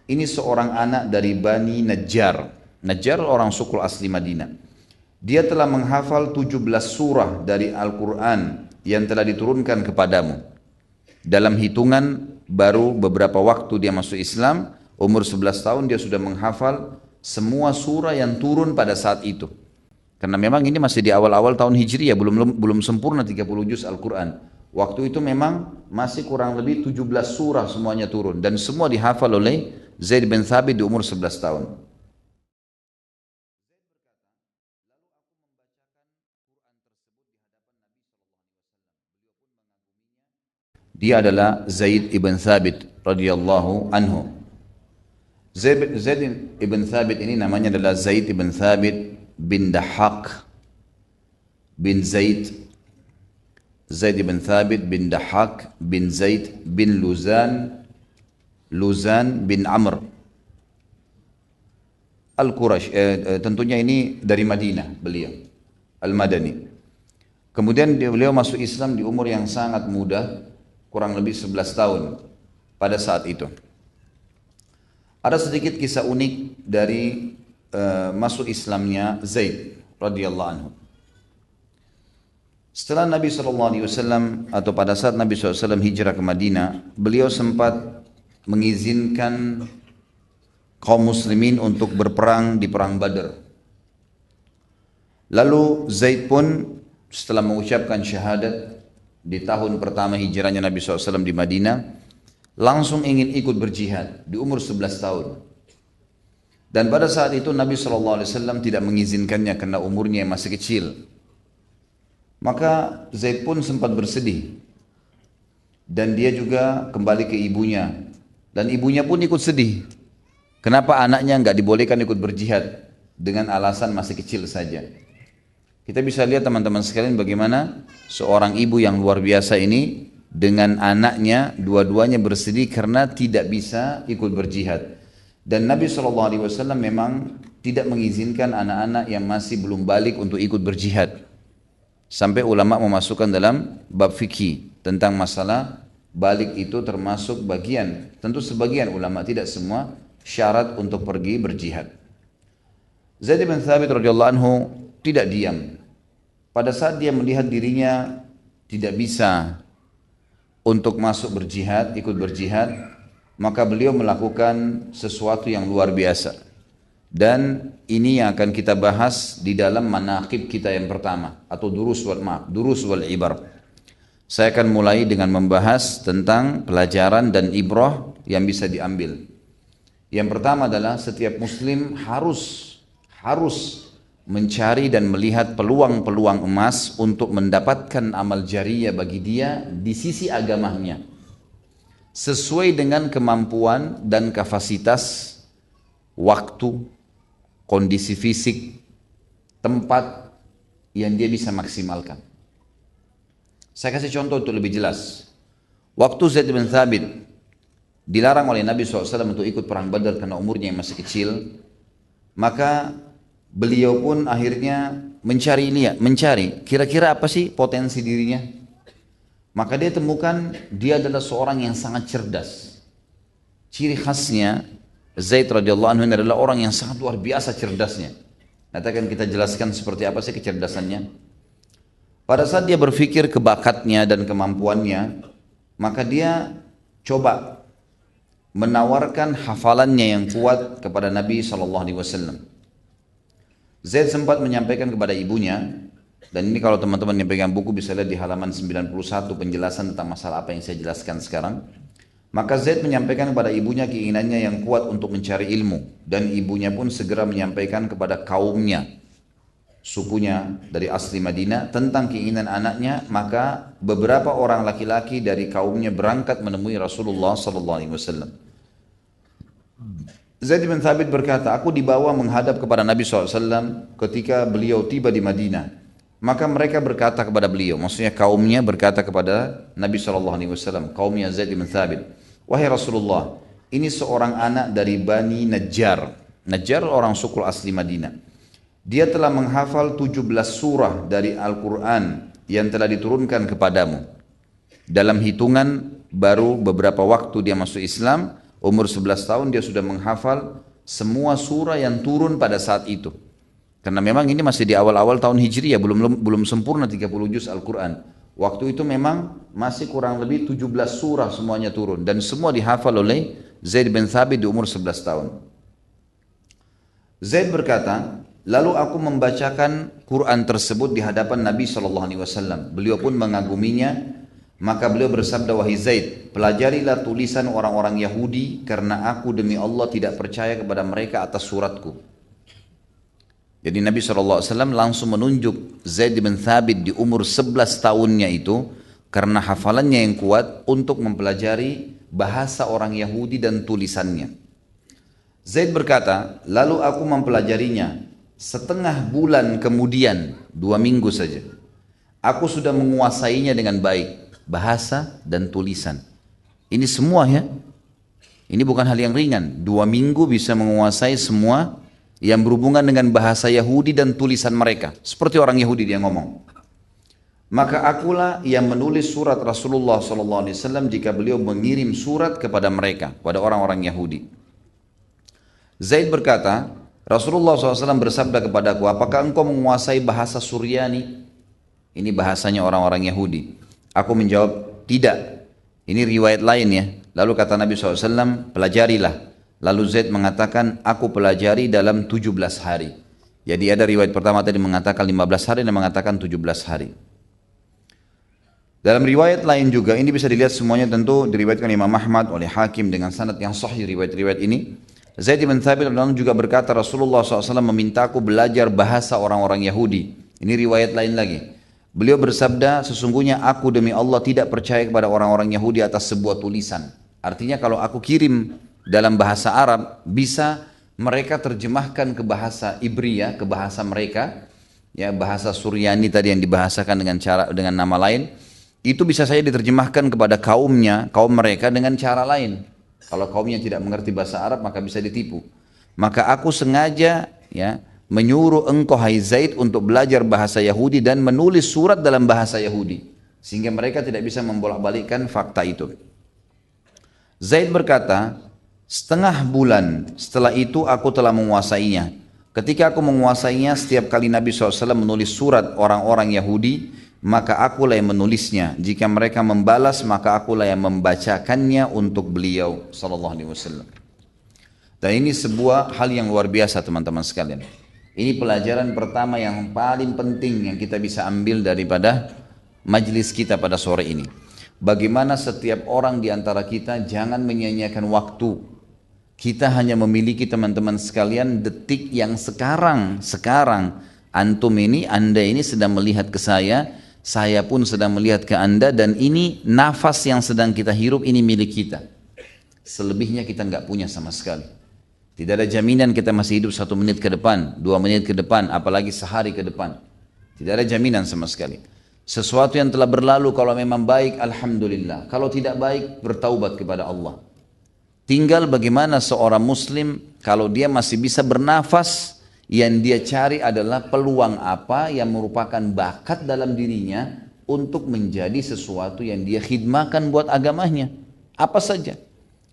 Ini seorang anak dari Bani Najjar. Najjar orang suku asli Madinah. Dia telah menghafal 17 surah dari Al-Quran yang telah diturunkan kepadamu. Dalam hitungan baru beberapa waktu dia masuk Islam, umur 11 tahun dia sudah menghafal semua surah yang turun pada saat itu. Karena memang ini masih di awal-awal tahun Hijriyah, belum sempurna 30 juz Al-Quran. Waktu itu memang masih kurang lebih 17 surah semuanya turun. Dan semua dihafal oleh Zaid bin Thabit di umur 11 tahun. Dia adalah Zaid ibn Thabit radhiyallahu anhu. Zaid ibn Thabit ini namanya adalah Zaid ibn Thabit bin Dahhak bin Zaid. Zaid ibn Thabit bin Dahhak bin Zaid bin Luzan bin Amr Al-Qurash. Tentunya ini dari Madinah beliau, Al-Madani. Kemudian beliau masuk Islam di umur yang sangat muda, kurang lebih 11 tahun pada saat itu. Ada sedikit kisah unik dari masuk Islamnya Zaid radhiyallahu anhu. Setelah Nabi SAW atau pada saat Nabi SAW hijrah ke Madinah, beliau sempat mengizinkan kaum muslimin untuk berperang di perang Badar. Lalu Zaid pun setelah mengucapkan syahadat di tahun pertama hijrahnya Nabi SAW di Madinah, langsung ingin ikut berjihad di umur 11 tahun. Dan pada saat itu Nabi SAW tidak mengizinkannya karena umurnya yang masih kecil. Maka Zaid pun sempat bersedih. Dan dia juga kembali ke ibunya. Dan ibunya pun ikut sedih. Kenapa anaknya nggak dibolehkan ikut berjihad dengan alasan masih kecil saja. Kita bisa lihat teman-teman sekalian bagaimana seorang ibu yang luar biasa ini dengan anaknya dua-duanya bersedih karena tidak bisa ikut berjihad. Dan Nabi SAW memang tidak mengizinkan anak-anak yang masih belum balik untuk ikut berjihad. Sampai ulama memasukkan dalam bab fikih tentang masalah balik itu termasuk bagian, tentu sebagian ulama, tidak semua, syarat untuk pergi berjihad. Zaid bin Thabit radhiyallahu anhu tidak diam. Pada saat dia melihat dirinya tidak bisa untuk masuk berjihad, ikut berjihad, maka beliau melakukan sesuatu yang luar biasa. Dan ini yang akan kita bahas di dalam manaqib kita yang pertama, atau durus wal ibar. Saya akan mulai dengan membahas tentang pelajaran dan ibrah yang bisa diambil. Yang pertama adalah setiap muslim harus mencari dan melihat peluang-peluang emas untuk mendapatkan amal jariah bagi dia di sisi agamanya, sesuai dengan kemampuan dan kapasitas, waktu, kondisi fisik, tempat yang dia bisa maksimalkan. Saya kasih contoh untuk lebih jelas. Waktu Zaid bin Thabit dilarang oleh Nabi SAW untuk ikut perang Badar karena umurnya yang masih kecil, maka beliau pun akhirnya mencari kira-kira apa sih potensi dirinya. Maka dia temukan dia adalah seorang yang sangat cerdas. Ciri khasnya Zaid radhiyallahu anhu adalah orang yang sangat luar biasa cerdasnya. Nanti akan kita jelaskan seperti apa sih kecerdasannya. Pada saat dia berpikir kebakatnya dan kemampuannya, maka dia coba menawarkan hafalannya yang kuat kepada Nabi SAW. Zaid sempat menyampaikan kepada ibunya, dan ini kalau teman-teman yang pegang buku bisa lihat di halaman 91 penjelasan tentang masalah apa yang saya jelaskan sekarang. Maka Zaid menyampaikan kepada ibunya keinginannya yang kuat untuk mencari ilmu, dan ibunya pun segera menyampaikan kepada kaumnya, sukunya dari asli Madinah, tentang keinginan anaknya. Maka beberapa orang laki-laki dari kaumnya berangkat menemui Rasulullah SAW. Zaid bin Thabit berkata, aku dibawa menghadap kepada Nabi SAW ketika beliau tiba di Madinah. Maka mereka berkata kepada beliau, maksudnya kaumnya berkata kepada Nabi SAW, kaumnya Zaid bin Thabit, wahai Rasulullah, ini seorang anak dari Bani Najjar. Najjar orang suku asli Madinah. Dia telah menghafal 17 surah dari Al-Quran yang telah diturunkan kepadamu. Dalam hitungan baru beberapa waktu dia masuk Islam, Umur 11 tahun dia sudah menghafal semua surah yang turun pada saat itu. Karena memang ini masih di awal-awal tahun Hijriyah, belum sempurna 30 juz Al-Quran. Waktu itu memang masih kurang lebih 17 surah semuanya turun. Dan semua dihafal oleh Zaid bin Thabit di umur 11 tahun. Zaid berkata, lalu aku membacakan Quran tersebut di hadapan Nabi SAW. Beliau pun mengaguminya, maka beliau bersabda, wahai Zaid, pelajarilah tulisan orang-orang Yahudi, karena aku demi Allah tidak percaya kepada mereka atas suratku. Jadi Nabi SAW langsung menunjuk Zaid bin Thabit di umur 11 tahunnya itu, karena hafalannya yang kuat untuk mempelajari bahasa orang Yahudi dan tulisannya. Zaid berkata, lalu aku mempelajarinya. Setengah bulan kemudian, 2 minggu saja, aku sudah menguasainya dengan baik, bahasa dan tulisan. Ini semua ya, ini bukan hal yang ringan. 2 minggu bisa menguasai semua yang berhubungan dengan bahasa Yahudi dan tulisan mereka. Seperti orang Yahudi dia ngomong. Maka akulah yang menulis surat Rasulullah SAW jika beliau mengirim surat kepada mereka, pada orang-orang Yahudi. Zaid berkata, Rasulullah SAW bersabda kepadaku, apakah engkau menguasai bahasa Suryani? Ini bahasanya orang-orang Yahudi. Aku menjawab, tidak. Ini riwayat lain ya. Lalu kata Nabi SAW, pelajarilah. Lalu Zaid mengatakan, aku pelajari dalam 17 hari. Jadi ada riwayat pertama tadi mengatakan 15 hari dan mengatakan 17 hari. Dalam riwayat lain juga, ini bisa dilihat semuanya tentu diriwayatkan Imam Ahmad oleh Hakim dengan sanad yang sahih riwayat-riwayat ini. Zaid bin Thabit juga berkata, Rasulullah SAW memintaku belajar bahasa orang-orang Yahudi. Ini riwayat lain lagi. Beliau bersabda, sesungguhnya aku demi Allah tidak percaya kepada orang-orang Yahudi atas sebuah tulisan. Artinya kalau aku kirim dalam bahasa Arab, bisa mereka terjemahkan ke bahasa Ibriyah, ke bahasa mereka, ya bahasa Suryani tadi yang dibahasakan dengan nama lain, itu bisa saja diterjemahkan kepada kaum mereka dengan cara lain. Kalau kaumnya tidak mengerti bahasa Arab, maka bisa ditipu. Maka aku sengaja ya menyuruh engkau hai Zaid untuk belajar bahasa Yahudi dan menulis surat dalam bahasa Yahudi, sehingga mereka tidak bisa membolak-balikkan fakta itu. Zaid berkata, setengah bulan setelah itu aku telah menguasainya. Ketika aku menguasainya, setiap kali Nabi SAW menulis surat orang-orang Yahudi, maka akulah yang menulisnya. Jika mereka membalas, maka akulah yang membacakannya untuk beliau SAW. Dan ini sebuah hal yang luar biasa teman-teman sekalian. Ini pelajaran pertama yang paling penting yang kita bisa ambil daripada majlis kita pada sore ini. Bagaimana setiap orang di antara kita jangan menyia-nyiakan waktu. Kita hanya memiliki teman-teman sekalian detik yang sekarang antum ini, anda ini sedang melihat ke saya pun sedang melihat ke anda, dan ini nafas yang sedang kita hirup ini milik kita. Selebihnya kita nggak punya sama sekali. Tidak ada jaminan kita masih hidup 1 menit ke depan, 2 menit ke depan, apalagi sehari ke depan. Tidak ada jaminan sama sekali. Sesuatu yang telah berlalu kalau memang baik, alhamdulillah. Kalau tidak baik, bertaubat kepada Allah. Tinggal bagaimana seorang muslim kalau dia masih bisa bernafas, yang dia cari adalah peluang apa yang merupakan bakat dalam dirinya untuk menjadi sesuatu yang dia khidmahkan buat agamanya. Apa saja.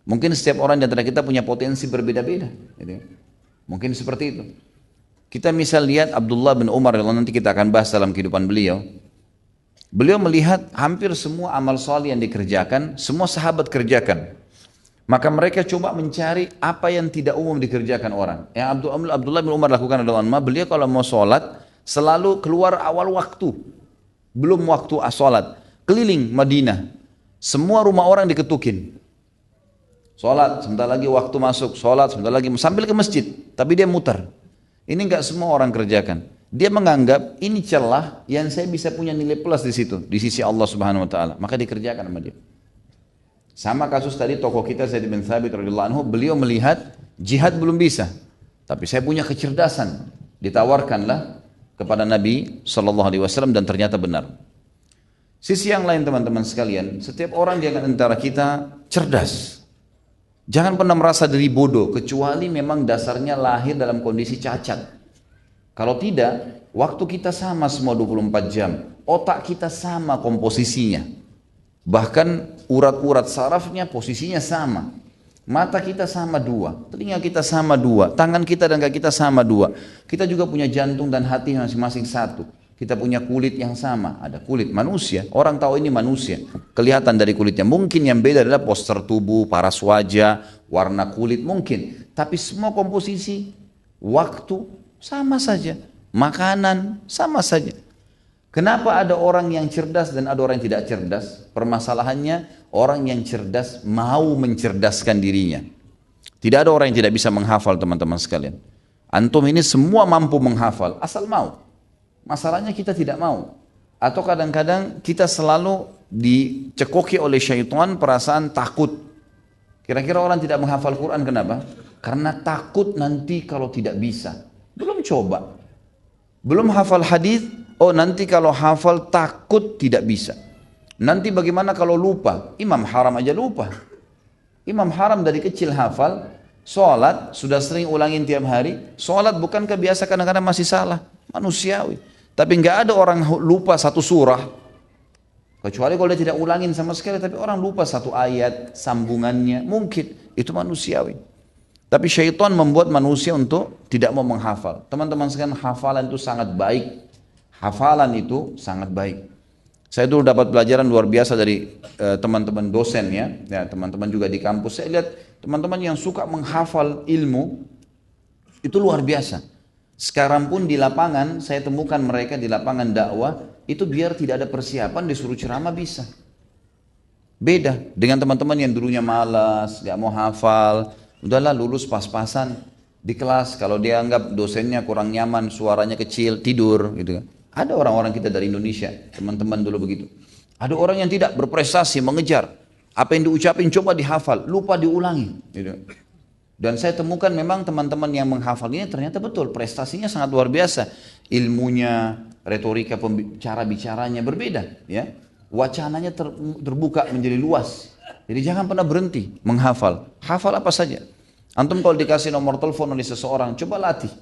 Mungkin setiap orang di antara kita punya potensi berbeda-beda. Mungkin seperti itu. Kita misal lihat Abdullah bin Umar, nanti kita akan bahas dalam kehidupan beliau. Beliau melihat hampir semua amal saleh yang dikerjakan, semua sahabat kerjakan. Maka mereka coba mencari apa yang tidak umum dikerjakan orang. Yang Abdullah bin Umar lakukan adalah, beliau kalau mau sholat selalu keluar awal waktu, belum waktu sholat, keliling Madinah, semua rumah orang diketukin. Sholat, sebentar lagi waktu masuk, sholat, sebentar lagi, sambil ke masjid, tapi dia muter. Ini enggak semua orang kerjakan. Dia menganggap ini celah yang saya bisa punya nilai plus di situ, di sisi Allah Subhanahu Wa Taala, maka dikerjakan sama dia. Sama kasus tadi tokoh kita Zaid bin Thabit radhiyallahu anhu, beliau melihat jihad belum bisa, tapi saya punya kecerdasan, ditawarkanlah kepada Nabi SAW dan ternyata benar. Sisi yang lain teman-teman sekalian, setiap orang di antara kita cerdas. Jangan pernah merasa diri bodoh, kecuali memang dasarnya lahir dalam kondisi cacat. Kalau tidak, waktu kita sama semua 24 jam, otak kita sama komposisinya. Bahkan urat-urat sarafnya posisinya sama. Mata kita sama dua, telinga kita sama dua, tangan kita dan kaki kita sama dua. Kita juga punya jantung dan hati masing-masing satu. Kita punya kulit yang sama, ada kulit manusia. Orang tahu ini manusia, kelihatan dari kulitnya. Mungkin yang beda adalah postur tubuh, paras wajah, warna kulit mungkin. Tapi semua komposisi, waktu sama saja, makanan sama saja. Kenapa ada orang yang cerdas dan ada orang yang tidak cerdas? Permasalahannya orang yang cerdas mau mencerdaskan dirinya. Tidak ada orang yang tidak bisa menghafal, teman-teman sekalian. Antum ini semua mampu menghafal, asal mau. Masalahnya kita tidak mau. Atau kadang-kadang kita selalu dicekoki oleh syaitan perasaan takut. Kira-kira orang tidak menghafal Quran kenapa? Karena takut nanti kalau tidak bisa. Belum coba. Belum hafal hadis. Oh nanti kalau hafal takut tidak bisa. Nanti bagaimana kalau lupa? Imam Haram aja lupa. Imam Haram dari kecil hafal. Sholat sudah sering ulangin tiap hari. Sholat bukankah biasa kadang-kadang masih salah? Manusiawi. Tapi nggak ada orang lupa satu surah. Kecuali kalau dia tidak ulangin sama sekali. Tapi orang lupa satu ayat, sambungannya. Mungkin. Itu manusiawi. Tapi syaitan membuat manusia untuk tidak mau menghafal. Teman-teman sekalian, hafalan itu sangat baik. Hafalan itu sangat baik. Saya dulu dapat pelajaran luar biasa dari teman-teman dosen ya teman-teman juga di kampus. Saya lihat teman-teman yang suka menghafal ilmu itu luar biasa. Sekarang pun di lapangan saya temukan mereka di lapangan dakwah itu biar tidak ada persiapan disuruh ceramah bisa. Beda dengan teman-teman yang dulunya malas, gak mau hafal, udahlah lulus pas-pasan di kelas. Kalau dia anggap dosennya kurang nyaman, suaranya kecil, tidur gitu kan. Ada orang-orang kita dari Indonesia, teman-teman dulu begitu. Ada orang yang tidak berprestasi, mengejar. Apa yang diucapin coba dihafal, lupa diulangi. Gitu. Dan saya temukan memang teman-teman yang menghafal ini ternyata betul, prestasinya sangat luar biasa. Ilmunya, retorika cara bicaranya berbeda. Ya. Wacananya terbuka menjadi luas. Jadi jangan pernah berhenti menghafal. Hafal apa saja. Antum kalau dikasih nomor telepon oleh seseorang, coba latih.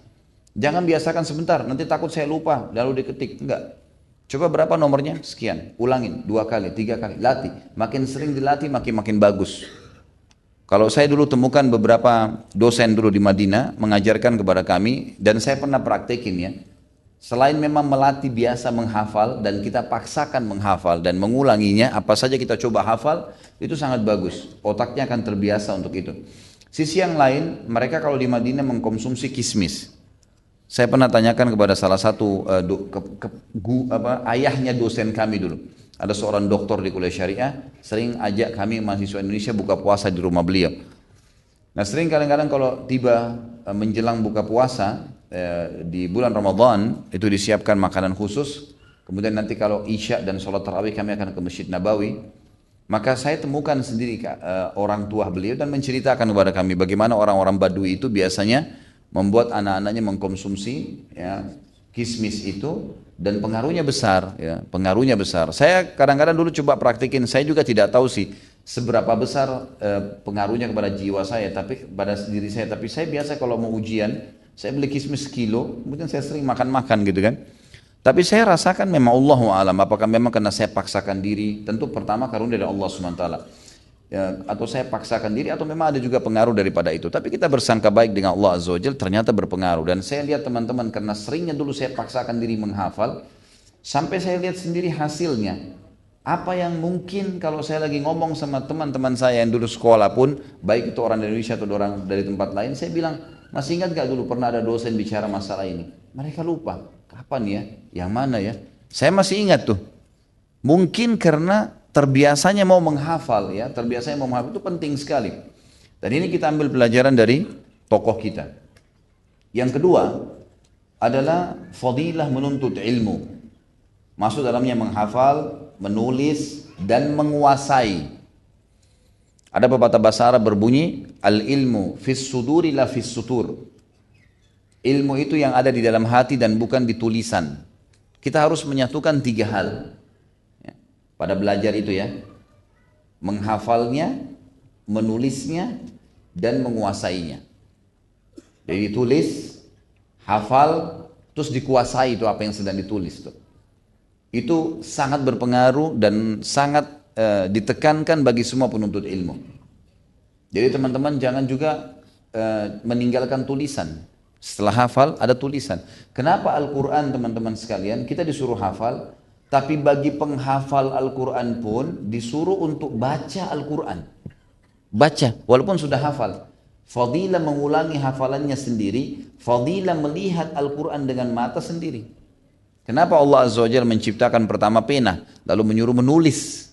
Jangan biasakan sebentar, nanti takut saya lupa, lalu diketik. Enggak. Coba berapa nomornya? Sekian. Ulangin 2 kali, 3 kali. Latih. Makin sering dilatih, makin bagus. Kalau saya dulu temukan beberapa dosen dulu di Madinah, mengajarkan kepada kami, dan saya pernah praktekin ya. Selain memang melatih biasa menghafal, dan kita paksakan menghafal, dan mengulanginya, apa saja kita coba hafal, itu sangat bagus. Otaknya akan terbiasa untuk itu. Sisi yang lain, mereka kalau di Madinah mengkonsumsi kismis. Saya pernah tanyakan kepada salah satu ayahnya dosen kami dulu. Ada seorang doktor di kuliah syariah, sering ajak kami mahasiswa Indonesia buka puasa di rumah beliau. Nah sering kadang-kadang kalau tiba menjelang buka puasa di bulan Ramadan, itu disiapkan makanan khusus. Kemudian nanti kalau Isya dan sholat tarawih kami akan ke Masjid Nabawi. Maka saya temukan sendiri orang tua beliau dan menceritakan kepada kami bagaimana orang-orang Badui itu biasanya membuat anak-anaknya mengkonsumsi ya, kismis itu dan pengaruhnya besar ya, pengaruhnya besar. Saya kadang-kadang dulu coba praktikin, saya juga tidak tahu sih seberapa besar pengaruhnya kepada jiwa saya tapi pada diri saya, tapi saya biasa kalau mau ujian saya beli kismis sekilo, kemudian saya sering makan-makan gitu kan. Tapi saya rasakan memang Allahu a'lam, apakah memang karena saya paksakan diri, tentu pertama karunia dari Allah SWT. Ya, atau saya paksakan diri atau memang ada juga pengaruh daripada itu. Tapi kita bersangka baik dengan Allah Azza wa Jalla, ternyata berpengaruh. Dan saya lihat teman-teman karena seringnya dulu saya paksakan diri menghafal, sampai saya lihat sendiri hasilnya. Apa yang mungkin kalau saya lagi ngomong sama teman-teman saya yang dulu sekolah pun, baik itu orang dari Indonesia atau orang dari tempat lain, saya bilang, masih ingat gak dulu pernah ada dosen bicara masalah ini? Mereka lupa, kapan ya? Yang mana ya? Saya masih ingat tuh. Mungkin karena terbiasanya mau menghafal ya, terbiasanya mau menghafal itu penting sekali. Dan ini kita ambil pelajaran dari tokoh kita. Yang kedua adalah fadilah menuntut ilmu. Masuk dalamnya menghafal, menulis dan menguasai. Ada pepatah bahasa Arab berbunyi al-ilmu fis suduri la fis sutur. Ilmu itu yang ada di dalam hati dan bukan di tulisan. Kita harus menyatukan 3 hal pada belajar itu ya, menghafalnya, menulisnya, dan menguasainya. Jadi ditulis, hafal, terus dikuasai itu apa yang sedang ditulis tuh. Itu sangat berpengaruh dan sangat ditekankan bagi semua penuntut ilmu. Jadi teman-teman jangan juga meninggalkan tulisan. Setelah hafal ada tulisan. Kenapa Al-Quran teman-teman sekalian kita disuruh hafal, tapi bagi penghafal Al-Quran pun disuruh untuk baca Al-Quran. Baca, walaupun sudah hafal. Fadilah mengulangi hafalannya sendiri, fadilah melihat Al-Quran dengan mata sendiri. Kenapa Allah Azza wa Jalla menciptakan pertama pena, lalu menyuruh menulis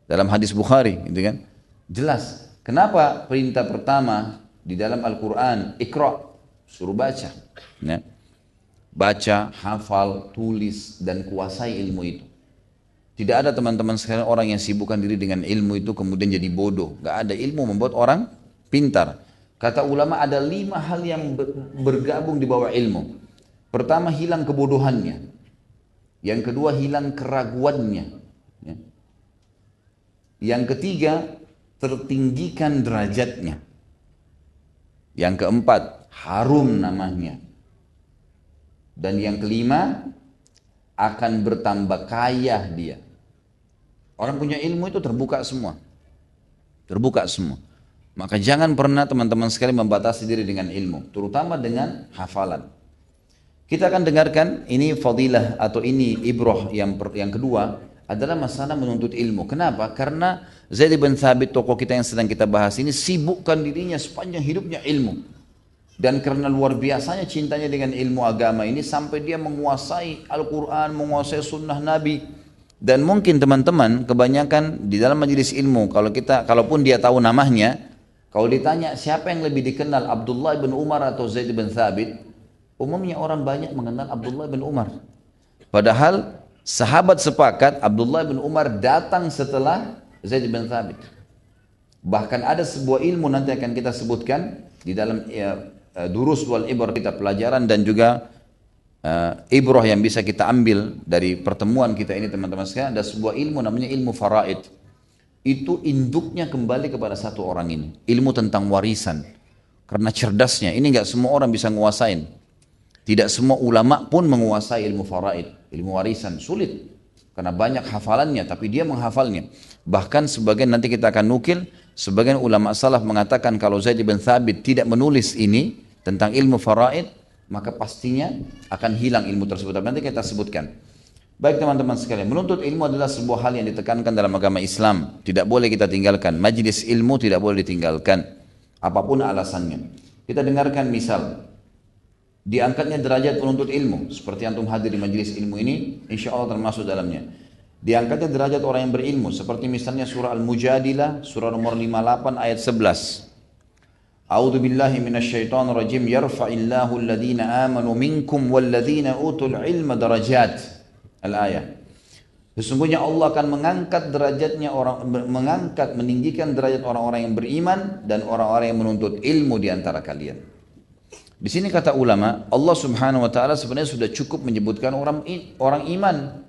dalam hadis Bukhari, gitu kan? Jelas. Kenapa perintah pertama di dalam Al-Quran, Iqra, suruh baca. Ya. Baca, hafal, tulis, dan kuasai ilmu itu. Tidak ada teman-teman sekalian orang yang sibukkan diri dengan ilmu itu kemudian jadi bodoh. Gak ada, ilmu membuat orang pintar. Kata ulama ada 5 hal yang bergabung di bawah ilmu. Pertama, hilang kebodohannya. Yang kedua, hilang keraguannya. Ya. Yang ketiga, tertinggikan derajatnya. Yang keempat, harum namanya. Dan yang kelima, akan bertambah kaya dia. Orang punya ilmu itu terbuka semua. Terbuka semua. Maka jangan pernah teman-teman sekali membatasi diri dengan ilmu, terutama dengan hafalan. Kita akan dengarkan ini fadilah atau ini ibrah yang kedua adalah masalah menuntut ilmu. Kenapa? Karena Zaid bin Thabit, tokoh kita yang sedang kita bahas ini, sibukkan dirinya sepanjang hidupnya ilmu. Dan karena luar biasanya cintanya dengan ilmu agama ini sampai dia menguasai Al-Quran, menguasai sunnah Nabi. Dan mungkin teman-teman kebanyakan di dalam majelis ilmu, kalaupun dia tahu namanya, kalau ditanya siapa yang lebih dikenal, Abdullah bin Umar atau Zaid bin Thabit, umumnya orang banyak mengenal Abdullah bin Umar. Padahal sahabat sepakat Abdullah bin Umar datang setelah Zaid bin Thabit. Bahkan ada sebuah ilmu nanti akan kita sebutkan di dalam durus wal ibrah, kita pelajaran dan juga ibrah yang bisa kita ambil dari pertemuan kita ini teman-teman sekalian. Ada sebuah ilmu namanya ilmu faraid. Itu induknya kembali kepada satu orang ini, ilmu tentang warisan. Karena cerdasnya, ini nggak semua orang bisa nguasain. Tidak semua ulama pun menguasai ilmu faraid, ilmu warisan, sulit. Karena banyak hafalannya, tapi dia menghafalnya. Bahkan sebagian nanti kita akan nukil, sebagian ulama salaf mengatakan kalau Zaid bin Thabit tidak menulis ini tentang ilmu faraid, maka pastinya akan hilang ilmu tersebut. Tapi nanti kita sebutkan. Baik teman-teman sekalian, menuntut ilmu adalah sebuah hal yang ditekankan dalam agama Islam. Tidak boleh kita tinggalkan. Majlis ilmu tidak boleh ditinggalkan. Apapun alasannya. Kita dengarkan misal. Diangkatnya derajat penuntut ilmu. Seperti antum hadir di majlis ilmu ini, insya Allah termasuk dalamnya. Diangkatnya derajat orang yang berilmu. Seperti misalnya surah Al-Mujadilah, surah nomor 58 ayat 11. A'udzu billahi minasyaitonir rajim. Yarfa'illahu alladhina amanu minkum walladhina utul ilma darajat. Al-ayah. Sesungguhnya Allah akan mengangkat derajatnya meninggikan derajat orang-orang yang beriman dan orang-orang yang menuntut ilmu di antara kalian. Di sini kata ulama, Allah Subhanahu wa taala sebenarnya sudah cukup menyebutkan orang iman.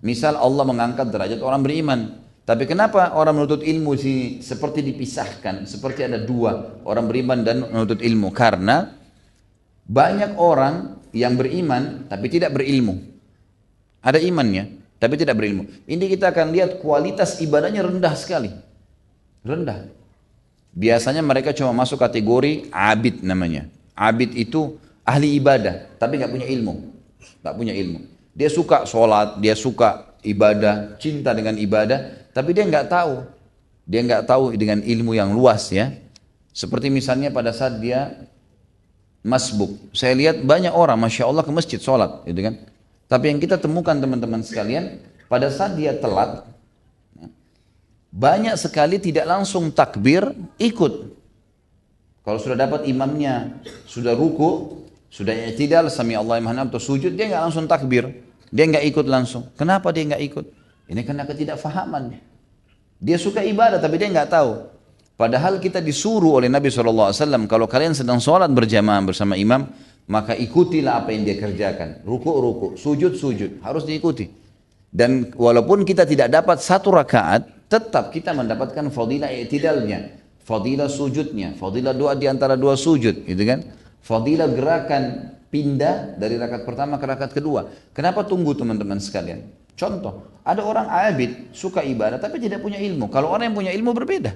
Misal Allah mengangkat derajat orang beriman. Tapi kenapa orang menuntut ilmu sini seperti dipisahkan, seperti ada dua, orang beriman dan menuntut ilmu? Karena banyak orang yang beriman tapi tidak berilmu. Ada imannya, tapi tidak berilmu. Ini kita akan lihat kualitas ibadahnya rendah sekali. Rendah. Biasanya mereka cuma masuk kategori abid namanya. Abid itu ahli ibadah, tapi nggak punya ilmu. Nggak punya ilmu. Dia suka sholat, dia suka ibadah, cinta dengan ibadah, tapi dia nggak tahu. Dia nggak tahu dengan ilmu yang luas ya. Seperti misalnya pada saat dia masbuk. Saya lihat banyak orang, Masya Allah ke masjid sholat, gitu kan. Tapi yang kita temukan teman-teman sekalian, pada saat dia telat, banyak sekali tidak langsung takbir, ikut. Kalau sudah dapat imamnya, sudah ruku, sudah i'tidal, sami Allah liman hamidah, atau sujud, dia nggak langsung takbir, dia nggak ikut langsung. Kenapa dia nggak ikut? Ini karena ketidakfahaman. Dia suka ibadah, tapi dia nggak tahu. Padahal kita disuruh oleh Nabi SAW, kalau kalian sedang sholat berjamaah bersama imam, maka ikutilah apa yang dia kerjakan. Ruku, sujud, harus diikuti. Dan walaupun kita tidak dapat satu rakaat, tetap kita mendapatkan fadilah i'tidalnya, fadilah sujudnya, fadilah doa di antara dua sujud, gitu kan? Fadilah gerakan pindah dari rakaat pertama ke rakaat kedua. Kenapa tunggu teman-teman sekalian? Contoh, ada orang abid, suka ibadah tapi tidak punya ilmu. Kalau orang yang punya ilmu berbeda.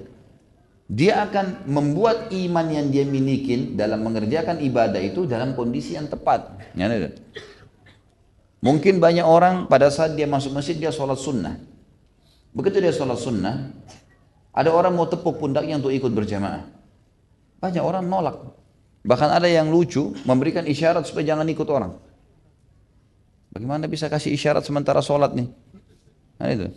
dia akan membuat iman yang dia miliki dalam mengerjakan ibadah itu dalam kondisi yang tepat. Mungkin banyak orang pada saat dia masuk masjid dia sholat sunnah. Begitu dia sholat sunnah, ada orang mau tepuk pundaknya untuk ikut berjamaah. Banyak orang nolak. Bahkan ada yang lucu memberikan isyarat supaya jangan ikut orang. Bagaimana bisa kasih isyarat sementara sholat nih? Nah itu.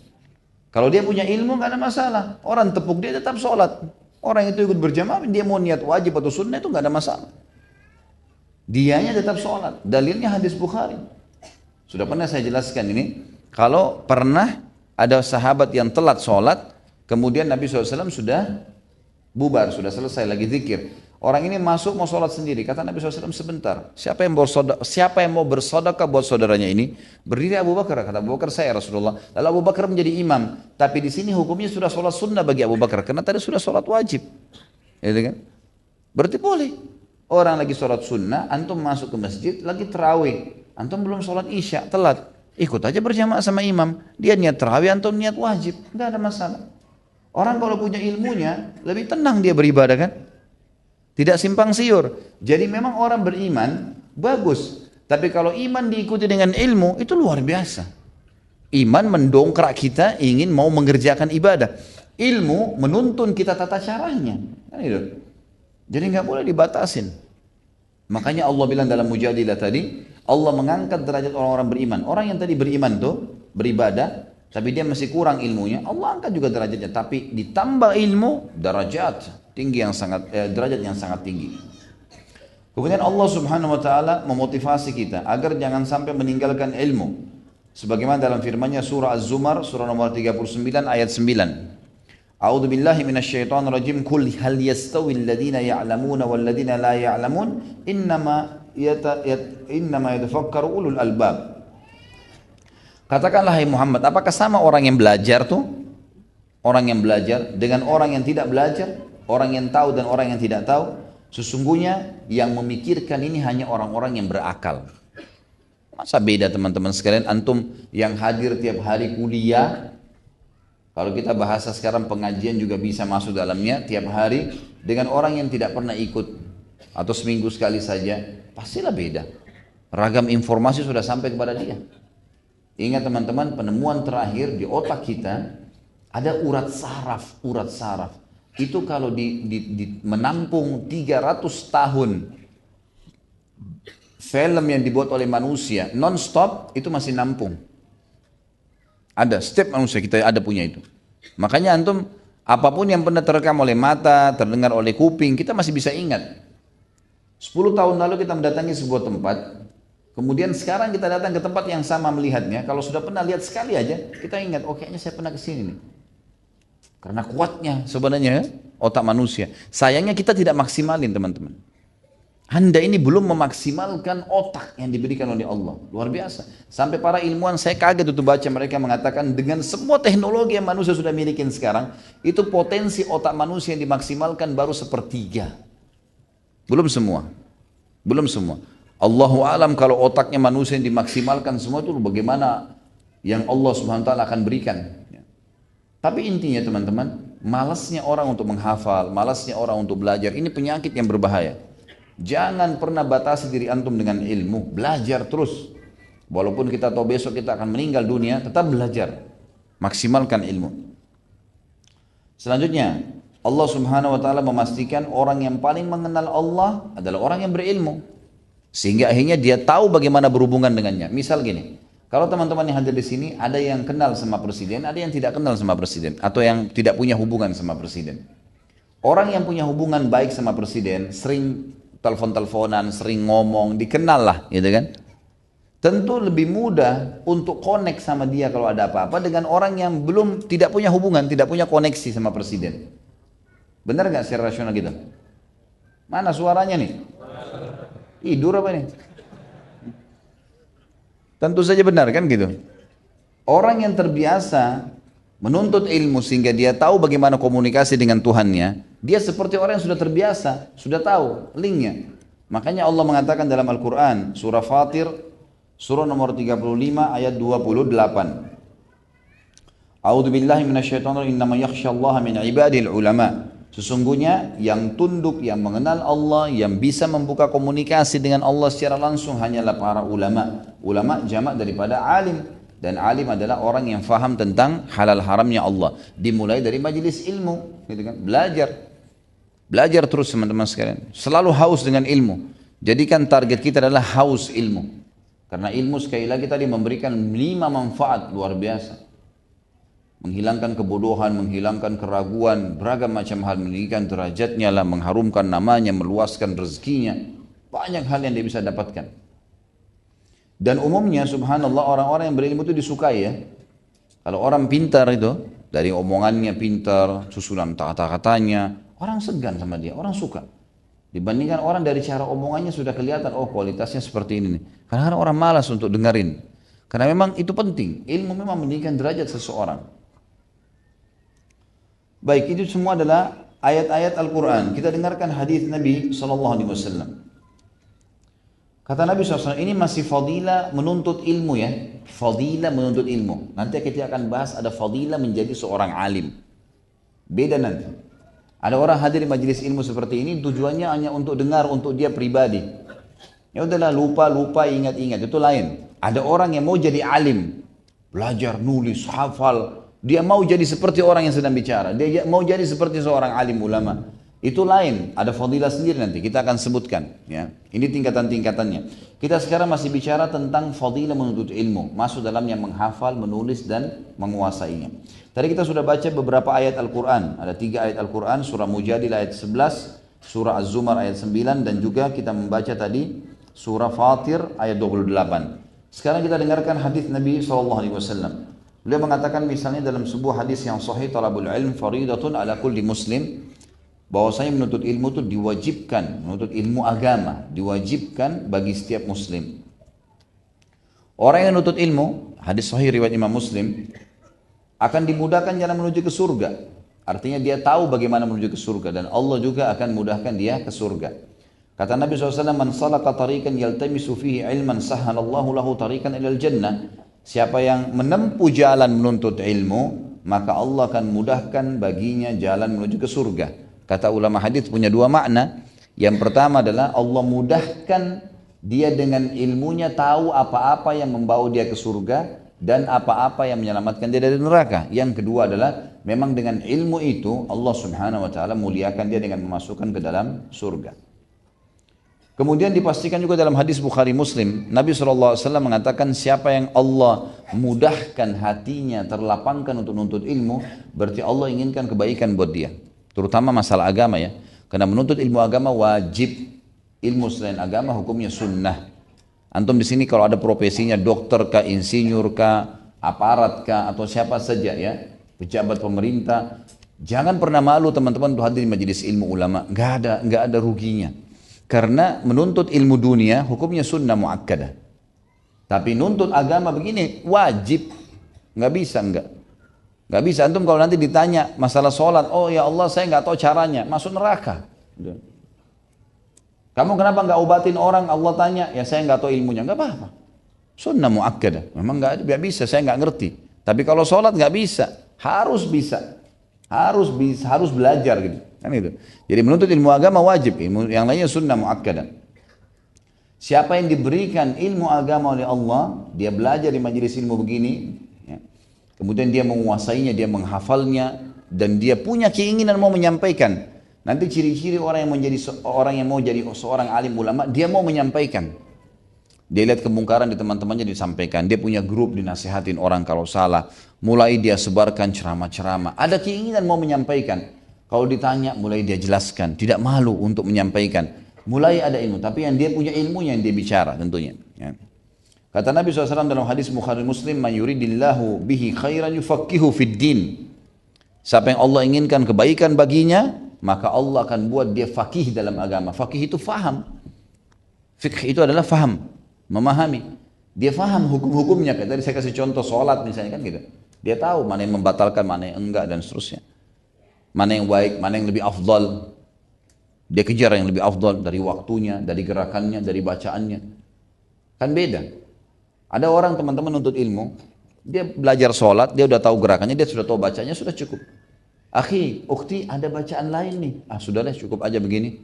Kalau dia punya ilmu nggak ada masalah. Orang tepuk dia tetap sholat. Orang itu ikut berjamaah, dia mau niat wajib atau sunnah itu nggak ada masalah. Dianya tetap sholat. Dalilnya hadis Bukhari. Sudah pernah saya jelaskan ini. Kalau pernah ada sahabat yang telat sholat, kemudian Nabi SAW sudah bubar, sudah selesai lagi zikir. Orang ini masuk mau sholat sendiri. Kata Nabi SAW, sebentar. Siapa yang mau bersedekah buat saudaranya ini? Berdiri Abu Bakar. Kata Abu Bakar, saya Rasulullah. Lalu Abu Bakar menjadi imam. Tapi di sini hukumnya sudah sholat sunnah bagi Abu Bakar. Karena tadi sudah sholat wajib. Gitu kan? Berarti boleh. Orang lagi sholat sunnah, antum masuk ke masjid, lagi terawih. Antum belum sholat isya, telat. Ikut aja berjamaah sama imam. Dia niat terawih, antum niat wajib. Nggak ada masalah. Orang kalau punya ilmunya, lebih tenang dia beribadah kan? Tidak simpang siur. Jadi memang orang beriman bagus. Tapi kalau iman diikuti dengan ilmu itu luar biasa. Iman mendongkrak kita ingin mau mengerjakan ibadah. Ilmu menuntun kita tata caranya. Kan itu. Jadi nggak boleh dibatasin. Makanya Allah bilang dalam Mujadilah tadi, Allah mengangkat derajat orang-orang beriman. Orang yang tadi beriman tuh beribadah, tapi dia masih kurang ilmunya, Allah angkat juga derajatnya. Tapi ditambah ilmu, derajat tinggi yang sangat derajat yang sangat tinggi. Kemudian Allah Subhanahu wa taala memotivasi kita agar jangan sampai meninggalkan ilmu. Sebagaimana dalam firman-Nya surah Az-Zumar surah nomor 39 ayat 9. A'udzu billahi minasyaitonir rajim. Qul hal yastawil ladzina ya'lamuna wal ladzina la ya'lamun innama yatafakkaru ulul albab. Katakanlah hai Muhammad, apakah sama orang yang belajar tuh? Orang yang belajar dengan orang yang tidak belajar? Orang yang tahu dan orang yang tidak tahu, sesungguhnya yang memikirkan ini hanya orang-orang yang berakal. Masa beda teman-teman sekalian, antum yang hadir tiap hari kuliah, kalau kita bahasa sekarang pengajian juga bisa masuk dalamnya tiap hari, dengan orang yang tidak pernah ikut atau seminggu sekali saja, pastilah beda. Ragam informasi sudah sampai kepada dia. Ingat teman-teman, penemuan terakhir di otak kita ada urat saraf. Itu kalau menampung 300 tahun film yang dibuat oleh manusia non-stop, itu masih nampung. Ada, setiap manusia kita ada punya itu. Makanya antum, apapun yang pernah terekam oleh mata, terdengar oleh kuping, kita masih bisa ingat. 10 tahun lalu kita mendatangi sebuah tempat, kemudian sekarang kita datang ke tempat yang sama melihatnya, kalau sudah pernah lihat sekali aja, kita ingat, oh kayaknya saya pernah kesini nih. Karena kuatnya sebenarnya otak manusia. Sayangnya kita tidak maksimalin teman-teman. Anda ini belum memaksimalkan otak yang diberikan oleh Allah. Luar biasa. Sampai para ilmuwan, saya kaget itu baca mereka mengatakan dengan semua teknologi yang manusia sudah miliki sekarang, itu potensi otak manusia yang dimaksimalkan baru 1/3. Belum semua. Allahu alam kalau otaknya manusia yang dimaksimalkan semua itu bagaimana yang Allah Subhanahu wa taala akan berikan. Tapi intinya teman-teman, malasnya orang untuk menghafal, malasnya orang untuk belajar, ini penyakit yang berbahaya. Jangan pernah batasi diri antum dengan ilmu, belajar terus. Walaupun kita tahu besok kita akan meninggal dunia, tetap belajar. Maksimalkan ilmu. Selanjutnya, Allah Subhanahu wa taala memastikan orang yang paling mengenal Allah adalah orang yang berilmu. Sehingga akhirnya dia tahu bagaimana berhubungan dengannya. Misal gini, kalau teman-teman yang hadir di sini ada yang kenal sama presiden, ada yang tidak kenal sama presiden, atau yang tidak punya hubungan sama presiden. Orang yang punya hubungan baik sama presiden, sering telepon-teleponan, sering ngomong, dikenal lah, gitu kan? Tentu lebih mudah untuk connect sama dia kalau ada apa-apa dengan orang yang tidak punya hubungan, tidak punya koneksi sama presiden. Benar nggak secara rasional gitu? Mana suaranya nih? Tidur apa nih? Tentu saja benar kan gitu. Orang yang terbiasa menuntut ilmu sehingga dia tahu bagaimana komunikasi dengan Tuhannya, dia seperti orang yang sudah terbiasa, sudah tahu linknya. Makanya Allah mengatakan dalam Al-Quran, surah Fatir, surah nomor 35 ayat 28. A'udzu billahi minasyaitonir rajim. Innama yakhsyallaha min ibadil ulama. Sesungguhnya yang tunduk, yang mengenal Allah, yang bisa membuka komunikasi dengan Allah secara langsung hanyalah para ulama. Ulama jamak daripada alim. Dan alim adalah orang yang faham tentang halal haramnya Allah. Dimulai dari majelis ilmu, gitu kan? Belajar. Belajar terus teman-teman sekalian. Selalu haus dengan ilmu. Jadikan target kita adalah haus ilmu. Karena ilmu sekali lagi tadi memberikan 5 manfaat luar biasa. Menghilangkan kebodohan, menghilangkan keraguan, beragam macam hal, meninggikan derajatnya lah, mengharumkan namanya, meluaskan rezekinya. Banyak hal yang dia bisa dapatkan. Dan umumnya subhanallah orang-orang yang berilmu itu disukai ya. Kalau orang pintar itu, dari omongannya pintar, susunan kata-katanya, orang segan sama dia, orang suka. Dibandingkan orang dari cara omongannya sudah kelihatan, oh kualitasnya seperti ini nih. Karena orang malas untuk dengerin. Karena memang itu penting, ilmu memang meninggikan derajat seseorang. Baik, itu semua adalah ayat-ayat Al-Quran. Kita dengarkan hadis Nabi SAW. Kata Nabi SAW, ini masih fadilah menuntut ilmu ya. Fadilah menuntut ilmu. Nanti kita akan bahas ada fadilah menjadi seorang alim. Beda nanti. Ada orang hadir di majelis ilmu seperti ini, tujuannya hanya untuk dengar, untuk dia pribadi. Ya udahlah, lupa, ingat-ingat, itu lain. Ada orang yang mau jadi alim. Belajar, nulis, hafal. Dia mau jadi seperti orang yang sedang bicara. Dia mau jadi seperti seorang alim ulama. Itu lain. Ada fadilah sendiri nanti. Kita akan sebutkan. Ya. Ini tingkatan-tingkatannya. Kita sekarang masih bicara tentang fadilah menuntut ilmu. Masuk dalamnya menghafal, menulis, dan menguasainya. Tadi kita sudah baca beberapa ayat Al-Quran. Ada 3 ayat Al-Quran. Surah Mujadil ayat 11. Surah Az-Zumar ayat 9. Dan juga kita membaca tadi surah Fatir ayat 28. Sekarang kita dengarkan hadis Nabi SAW. Beliau mengatakan misalnya dalam sebuah hadis yang sahih, talabul ilm faridatun ala kulli muslim, bahwasanya menuntut ilmu itu diwajibkan, menuntut ilmu agama diwajibkan bagi setiap muslim. Orang yang menuntut ilmu, hadis sahih riwayat Imam Muslim, akan dimudahkan jalan menuju ke surga. Artinya dia tahu bagaimana menuju ke surga dan Allah juga akan mudahkan dia ke surga. Kata Nabi SAW, man salaka tariqan yaltamisu fihi ilman sahhalallahu lahu tariqan ilal jannah. Siapa yang menempuh jalan menuntut ilmu, maka Allah akan mudahkan baginya jalan menuju ke surga. Kata ulama hadis punya 2 makna. Yang pertama adalah Allah mudahkan dia dengan ilmunya tahu apa-apa yang membawa dia ke surga dan apa-apa yang menyelamatkan dia dari neraka. Yang kedua adalah memang dengan ilmu itu Allah Subhanahu wa taala muliakan dia dengan memasukkan ke dalam surga. Kemudian dipastikan juga dalam hadis Bukhari Muslim, Nabi SAW mengatakan siapa yang Allah mudahkan hatinya, terlapangkan untuk menuntut ilmu, berarti Allah inginkan kebaikan buat dia. Terutama masalah agama ya. Karena menuntut ilmu agama wajib. Ilmu selain agama hukumnya sunnah. Antum di sini kalau ada profesinya dokter kah, insinyur kah, aparat kah, atau siapa saja ya, pejabat pemerintah, jangan pernah malu teman-teman untuk hadir di majelis ilmu ulama. Nggak ada ruginya. Karena menuntut ilmu dunia hukumnya sunnah muakkadah. Tapi nuntut agama begini wajib. Nggak bisa. Antum kalau nanti ditanya masalah sholat, oh ya Allah saya nggak tahu caranya, masuk neraka. Kamu kenapa nggak obatin orang? Allah tanya, ya saya nggak tahu ilmunya. Nggak apa-apa. Sunnah muakkadah. Memang nggak bisa, saya nggak ngerti. Tapi kalau sholat nggak bisa, harus bisa. Harus belajar gitu. Kan itu. Jadi menuntut ilmu agama wajib, ilmu yang lainnya sunnah muakkadah. Siapa yang diberikan ilmu agama oleh Allah, dia belajar di majelis ilmu begini, ya. Kemudian dia menguasainya, dia menghafalnya, dan dia punya keinginan mau menyampaikan. Nanti ciri-ciri orang yang mau jadi seorang alim ulama, dia mau menyampaikan. Dia lihat kemungkaran di teman-temannya disampaikan, dia punya grup dinasihatin orang kalau salah, mulai dia sebarkan ceramah-ceramah, ada keinginan mau menyampaikan. Kalau ditanya, mulai dia jelaskan, tidak malu untuk menyampaikan. Mulai ada ilmu, tapi yang dia punya ilmunya yang dia bicara tentunya. Ya. Kata Nabi SAW dalam hadis Bukhari Muslim, "Man yuridillahu bihi khairan yufaqihu fid din." Siapa yang Allah inginkan kebaikan baginya, maka Allah akan buat dia faqih dalam agama. Faqih itu faham. Fiqh itu adalah faham, memahami. Dia faham hukum-hukumnya. Tadi saya kasih contoh sholat misalnya kan gitu. Dia tahu mana yang membatalkan, mana yang enggak dan seterusnya. Mana yang baik, mana yang lebih afdal. Dia kejar yang lebih afdal dari waktunya, dari gerakannya, dari bacaannya. Kan beda. Ada orang teman-teman nuntut ilmu, dia belajar sholat, dia udah tahu gerakannya, dia sudah tahu bacanya, sudah cukup. Akhi, ukhti, ada bacaan lain nih. Ah, sudahlah, cukup aja begini.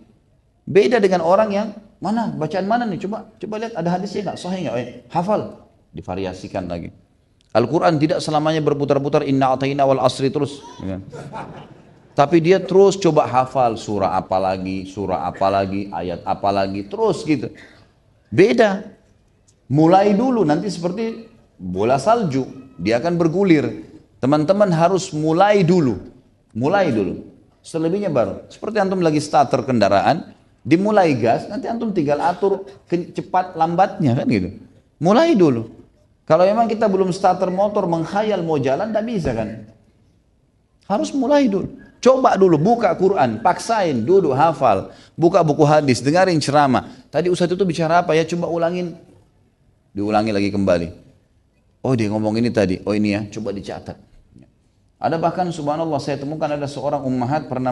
Beda dengan orang yang, mana, bacaan mana nih? Coba lihat, ada hadisnya nggak? Sahih nggak? Hafal. Divariasikan lagi. Al-Quran tidak selamanya berputar-putar, inna atayna wal asri terus. Ya kan? Tapi dia terus coba hafal surah apa lagi, ayat apa lagi, terus gitu. Beda. Mulai dulu, nanti seperti bola salju, dia akan bergulir. Teman-teman harus mulai dulu. Mulai dulu. Selebihnya baru. Seperti antum lagi starter kendaraan, dimulai gas, nanti antum tinggal atur cepat lambatnya kan gitu. Mulai dulu. Kalau memang kita belum starter motor, menghayal mau jalan, tidak bisa kan. Harus mulai dulu. Coba dulu, buka Quran, paksain, duduk hafal, buka buku hadis, dengarin ceramah. Tadi Ustadz itu bicara apa ya, coba ulangin. Diulangi lagi kembali. Oh dia ngomong ini tadi, oh ini ya, coba dicatat. Ada bahkan subhanallah saya temukan ada seorang ummahat pernah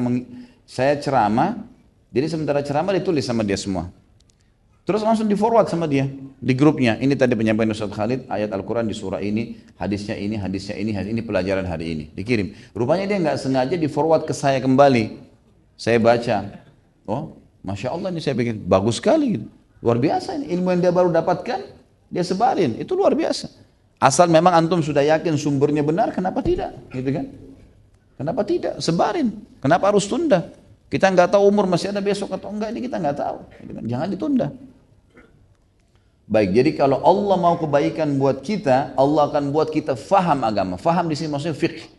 saya ceramah, jadi sementara ceramah ditulis sama dia semua. Terus langsung di forward sama dia di grupnya. Ini tadi penyampaian Ustaz Khalid, ayat Al-Quran di surah ini, hadisnya ini pelajaran hari ini. Dikirim. Rupanya dia nggak sengaja di forward ke saya kembali. Saya baca. Oh, Masya Allah, ini saya pikir bagus sekali. Gitu. Luar biasa ini. Ilmu yang dia baru dapatkan, dia sebarin. Itu luar biasa. Asal memang antum sudah yakin sumbernya benar, kenapa tidak? Gitu kan? Kenapa tidak? Sebarin. Kenapa harus tunda? Kita nggak tahu umur masih ada besok atau enggak, ini kita nggak tahu. Gitu kan? Jangan ditunda. Baik, jadi kalau Allah mau kebaikan buat kita, Allah akan buat kita faham agama. Faham di sini maksudnya fiqh.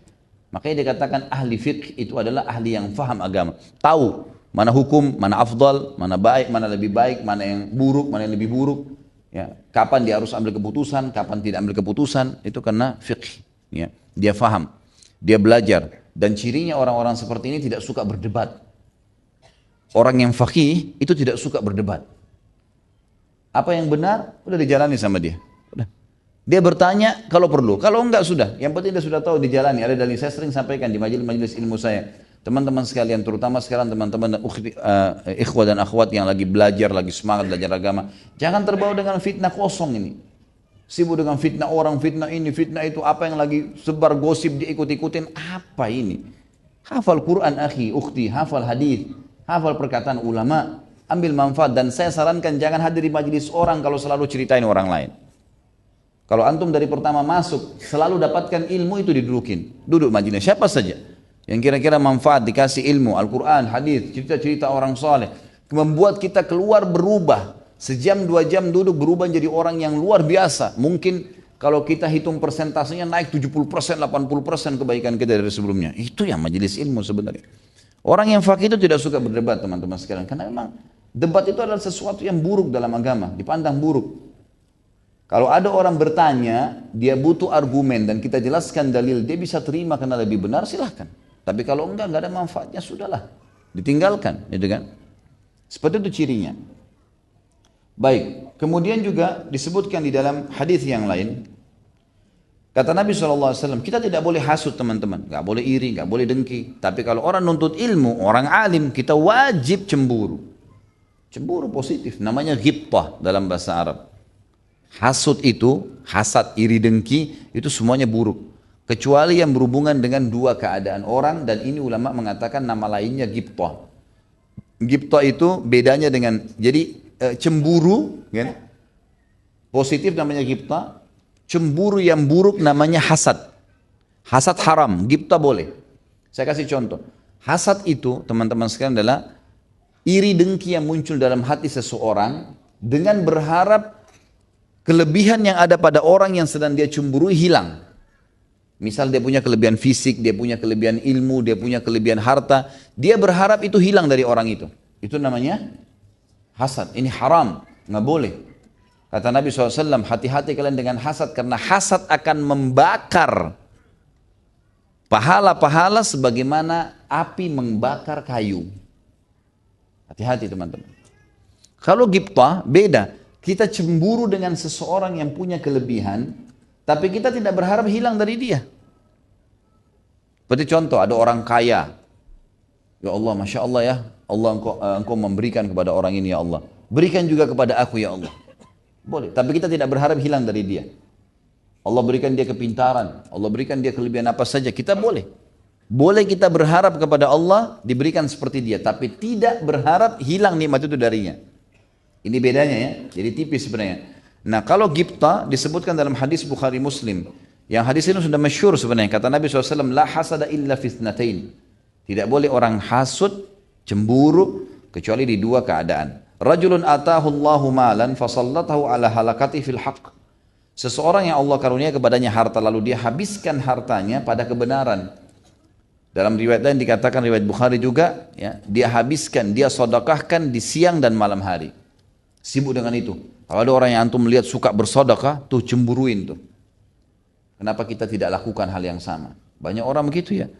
Makanya dikatakan ahli fiqh itu adalah ahli yang faham agama. Tahu mana hukum, mana afdal, mana baik, mana lebih baik, mana yang buruk, mana yang lebih buruk. Ya, kapan dia harus ambil keputusan, kapan tidak ambil keputusan, itu karena fiqh. Ya, dia faham, dia belajar. Dan cirinya orang-orang seperti ini tidak suka berdebat. Orang yang faqih itu tidak suka berdebat. Apa yang benar, udah dijalani sama dia. Udah. Dia bertanya kalau perlu, kalau enggak sudah. Yang penting dia sudah tahu dijalani. Ada dalil, saya sering sampaikan di majelis-majelis ilmu saya. Teman-teman sekalian, terutama sekarang teman-teman ikhwah dan akhwat yang lagi belajar, lagi semangat belajar agama. Jangan terbawa dengan fitnah kosong ini. Sibuk dengan fitnah orang, fitnah ini, fitnah itu. Apa yang lagi sebar gosip diikut-ikutin. Apa ini? Hafal Quran akhi, ukhti, hafal hadis, hafal perkataan ulama. Ambil manfaat, dan saya sarankan jangan hadir di majelis orang kalau selalu ceritain orang lain. Kalau antum dari pertama masuk selalu dapatkan ilmu itu didudukin, duduk majelis siapa saja yang kira-kira manfaat, dikasih ilmu, Al-Quran, hadis, cerita-cerita orang soleh, membuat kita keluar berubah. Sejam 2 jam duduk berubah jadi orang yang luar biasa. Mungkin kalau kita hitung persentasenya naik 70%, 80% kebaikan kita dari sebelumnya. Itu yang majelis ilmu sebenarnya. Orang yang faqih itu tidak suka berdebat teman-teman sekalian, karena memang debat itu adalah sesuatu yang buruk dalam agama, dipandang buruk. Kalau ada orang bertanya, dia butuh argumen dan kita jelaskan dalil, dia bisa terima karena lebih benar, silahkan. Tapi kalau enggak ada manfaatnya, sudahlah, ditinggalkan, gitu kan? Seperti itu cirinya. Baik, kemudian juga disebutkan di dalam hadis yang lain, kata Nabi SAW, kita tidak boleh hasut teman-teman, nggak boleh iri, nggak boleh dengki. Tapi kalau orang nuntut ilmu, orang alim, kita wajib cemburu. Cemburu positif, namanya ghibtah dalam bahasa Arab. Hasut itu, hasad, iri, dengki, itu semuanya buruk. Kecuali yang berhubungan dengan dua keadaan orang, dan ini ulama mengatakan nama lainnya ghibtah. Ghibtah itu bedanya dengan, jadi cemburu, kan? Positif namanya ghibtah, cemburu yang buruk namanya hasad. Hasad haram, ghibtah boleh. Saya kasih contoh. Hasad itu, teman-teman sekalian, adalah iri dengki yang muncul dalam hati seseorang dengan berharap kelebihan yang ada pada orang yang sedang dia cemburui hilang. Misal dia punya kelebihan fisik, dia punya kelebihan ilmu, dia punya kelebihan harta, dia berharap itu hilang dari orang itu. Itu namanya hasad. Ini haram, nggak boleh. Kata Nabi SAW, hati-hati kalian dengan hasad, karena hasad akan membakar pahala-pahala sebagaimana api membakar kayu. Hati-hati teman-teman. Kalau ghibtah beda. Kita cemburu dengan seseorang yang punya kelebihan, tapi kita tidak berharap hilang dari dia. Seperti contoh, ada orang kaya. Ya Allah, Masya Allah ya. Allah engkau memberikan kepada orang ini ya Allah. Berikan juga kepada aku ya Allah. Boleh, tapi kita tidak berharap hilang dari dia. Allah berikan dia kepintaran, Allah berikan dia kelebihan apa saja, kita boleh. Boleh kita berharap kepada Allah diberikan seperti dia, tapi tidak berharap hilang nikmat itu darinya. Ini bedanya ya, jadi tipis sebenarnya. Nah kalau gibta disebutkan dalam hadis Bukhari Muslim, yang hadis ini sudah masyhur sebenarnya, kata Nabi SAW, la hasada illa fitnatain. Tidak boleh orang hasud, cemburu, kecuali di dua keadaan. Rajulun atahu Allahu malan fasallatahu ala halakati fil haqq. Seseorang yang Allah karunia kepadanya harta, lalu dia habiskan hartanya pada kebenaran. Dalam riwayat lain dikatakan, riwayat Bukhari juga, ya, dia habiskan, dia sedekahkan di siang dan malam hari. Sibuk dengan itu. Kalau ada orang yang antum melihat suka bersedekah, tuh cemburuin tuh. Kenapa kita tidak lakukan hal yang sama? Banyak orang begitu ya.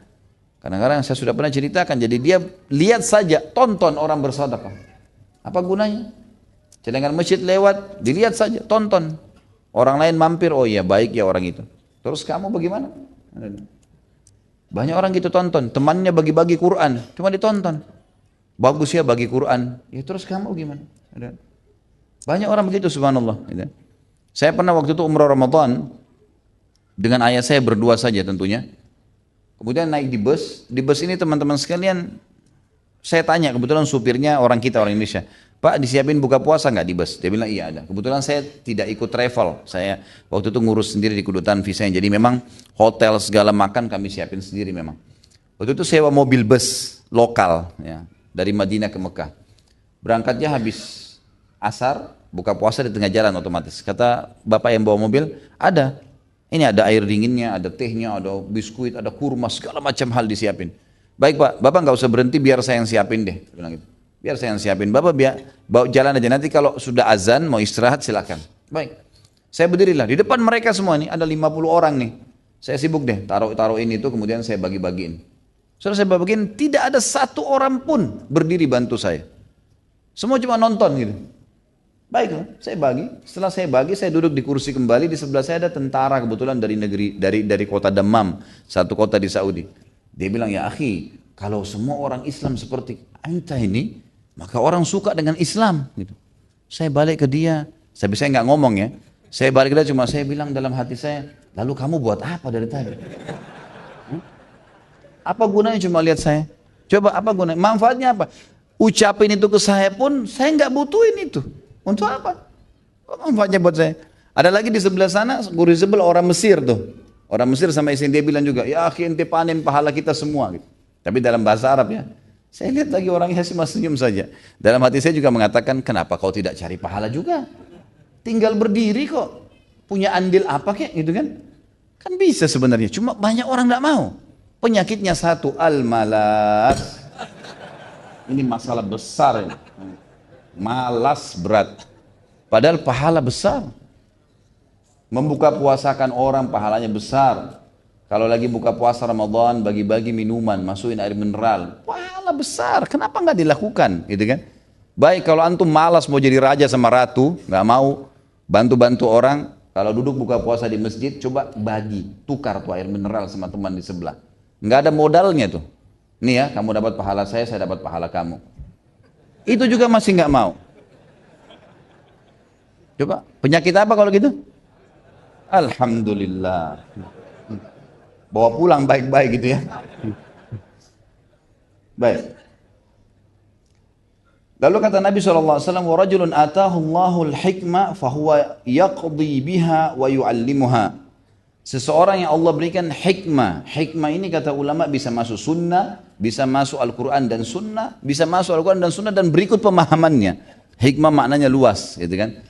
Kadang-kadang saya sudah pernah ceritakan, jadi dia lihat saja, tonton orang bersedekah. Apa gunanya? Celengan masjid lewat, dilihat saja, tonton. Orang lain mampir, oh iya baik ya orang itu. Terus kamu bagaimana? Banyak orang gitu tonton, temannya bagi-bagi Quran, cuma ditonton. Bagus ya bagi Quran, ya terus kamu gimana? Banyak orang begitu subhanallah. Saya pernah waktu itu umrah Ramadan, dengan ayah saya berdua saja tentunya. Kemudian naik di bus ini teman-teman sekalian, saya tanya, kebetulan supirnya orang kita, orang Indonesia. Pak disiapin buka puasa nggak di bus? Dia bilang iya ada. Kebetulan saya tidak ikut travel. Saya waktu itu ngurus sendiri di kedutaan visanya. Jadi memang hotel segala makan kami siapin sendiri memang. Waktu itu sewa mobil bus lokal ya, dari Madinah ke Mekah. Berangkatnya habis asar, buka puasa di tengah jalan otomatis. Kata bapak yang bawa mobil, ada. Ini ada air dinginnya, ada tehnya, ada biskuit, ada kurma, segala macam hal disiapin. Baik pak, bapak nggak usah berhenti biar saya yang siapin deh. Saya bilang gitu. Biar saya yang siapin, bapak biar bawa jalan aja, nanti kalau sudah azan mau istirahat silakan. Baik, saya berdirilah di depan mereka semua nih, ada 50 orang nih. Saya sibuk deh, taruh ini itu, kemudian saya bagi-bagiin. Setelah saya bagiin, tidak ada satu orang pun berdiri bantu saya. Semua cuma nonton gitu. Baiklah, saya bagi. Setelah saya bagi, saya duduk di kursi kembali. Di sebelah saya ada tentara kebetulan dari kota Dammam, satu kota di Saudi. Dia bilang, ya akhi, kalau semua orang Islam seperti anta ini, maka orang suka dengan Islam gitu. Saya balik ke dia, saya nggak ngomong ya, saya balik ke dia cuma saya bilang dalam hati saya, lalu kamu buat apa dari tadi? Apa gunanya cuma lihat saya? Coba apa gunanya? Manfaatnya apa? Ucapin itu ke saya pun saya nggak butuhin itu. Untuk apa? Apa manfaatnya buat saya? Ada lagi di sebelah sana, guru sebelah orang Mesir tuh. Orang Mesir sama istri dia bilang juga, ya akhi ente panen pahala kita semua gitu. Tapi dalam bahasa Arab ya. Saya lihat lagi orangnya cuma senyum saja. Dalam hati saya juga mengatakan, kenapa kau tidak cari pahala juga? Tinggal berdiri kok. Punya andil apa kek gitu kan? Kan bisa sebenarnya. Cuma banyak orang tidak mau. Penyakitnya satu, al-malas. Ini masalah besar ini. Malas berat. Padahal pahala besar. Membuka puasakan orang pahalanya besar. Kalau lagi buka puasa Ramadan, bagi-bagi minuman, masukin air mineral. Pahala besar, kenapa nggak dilakukan? Gitu kan? Baik kalau antum malas mau jadi raja sama ratu, nggak mau bantu-bantu orang. Kalau duduk buka puasa di masjid, coba bagi, tukar tuh air mineral sama teman di sebelah. Nggak ada modalnya tuh. Nih ya, kamu dapat pahala saya dapat pahala kamu. Itu juga masih nggak mau. Coba, penyakit apa kalau gitu? Alhamdulillah. Bawa pulang baik-baik gitu ya. Baik. Lalu kata Nabi SAW, وَرَجُلٌ آتَاهُ اللَّهُ الْحِكْمَةَ فَهُوَ يَقْضِي بِهَا وَيُعَلِّمُهَا. Seseorang yang Allah berikan hikmah. Hikmah ini kata ulama bisa masuk sunnah, bisa masuk Al-Quran dan sunnah, bisa masuk Al-Quran dan sunnah dan berikut pemahamannya. Hikmah maknanya luas gitu kan.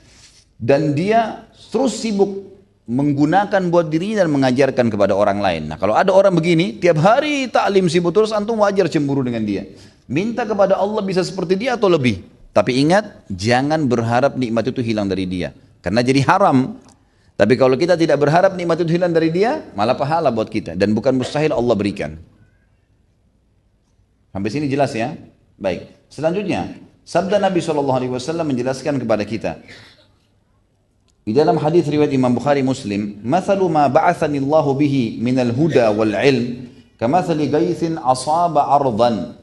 Dan dia terus sibuk menggunakan buat dirinya dan mengajarkan kepada orang lain. Nah kalau ada orang begini, tiap hari taklim sibuk terus, antum wajar cemburu dengan dia. Minta kepada Allah bisa seperti dia atau lebih. Tapi ingat, jangan berharap nikmat itu hilang dari dia. Karena jadi haram. Tapi kalau kita tidak berharap nikmat itu hilang dari dia, malah pahala buat kita. Dan bukan mustahil Allah berikan. Sampai sini jelas ya? Baik. Selanjutnya, sabda Nabi SAW menjelaskan kepada kita. Di dalam hadis riwayat Imam Bukhari Muslim, "Mathalu ma ba'athani Allahu bihi minal huda wal ilm, kamathali gaithin asaba ardan."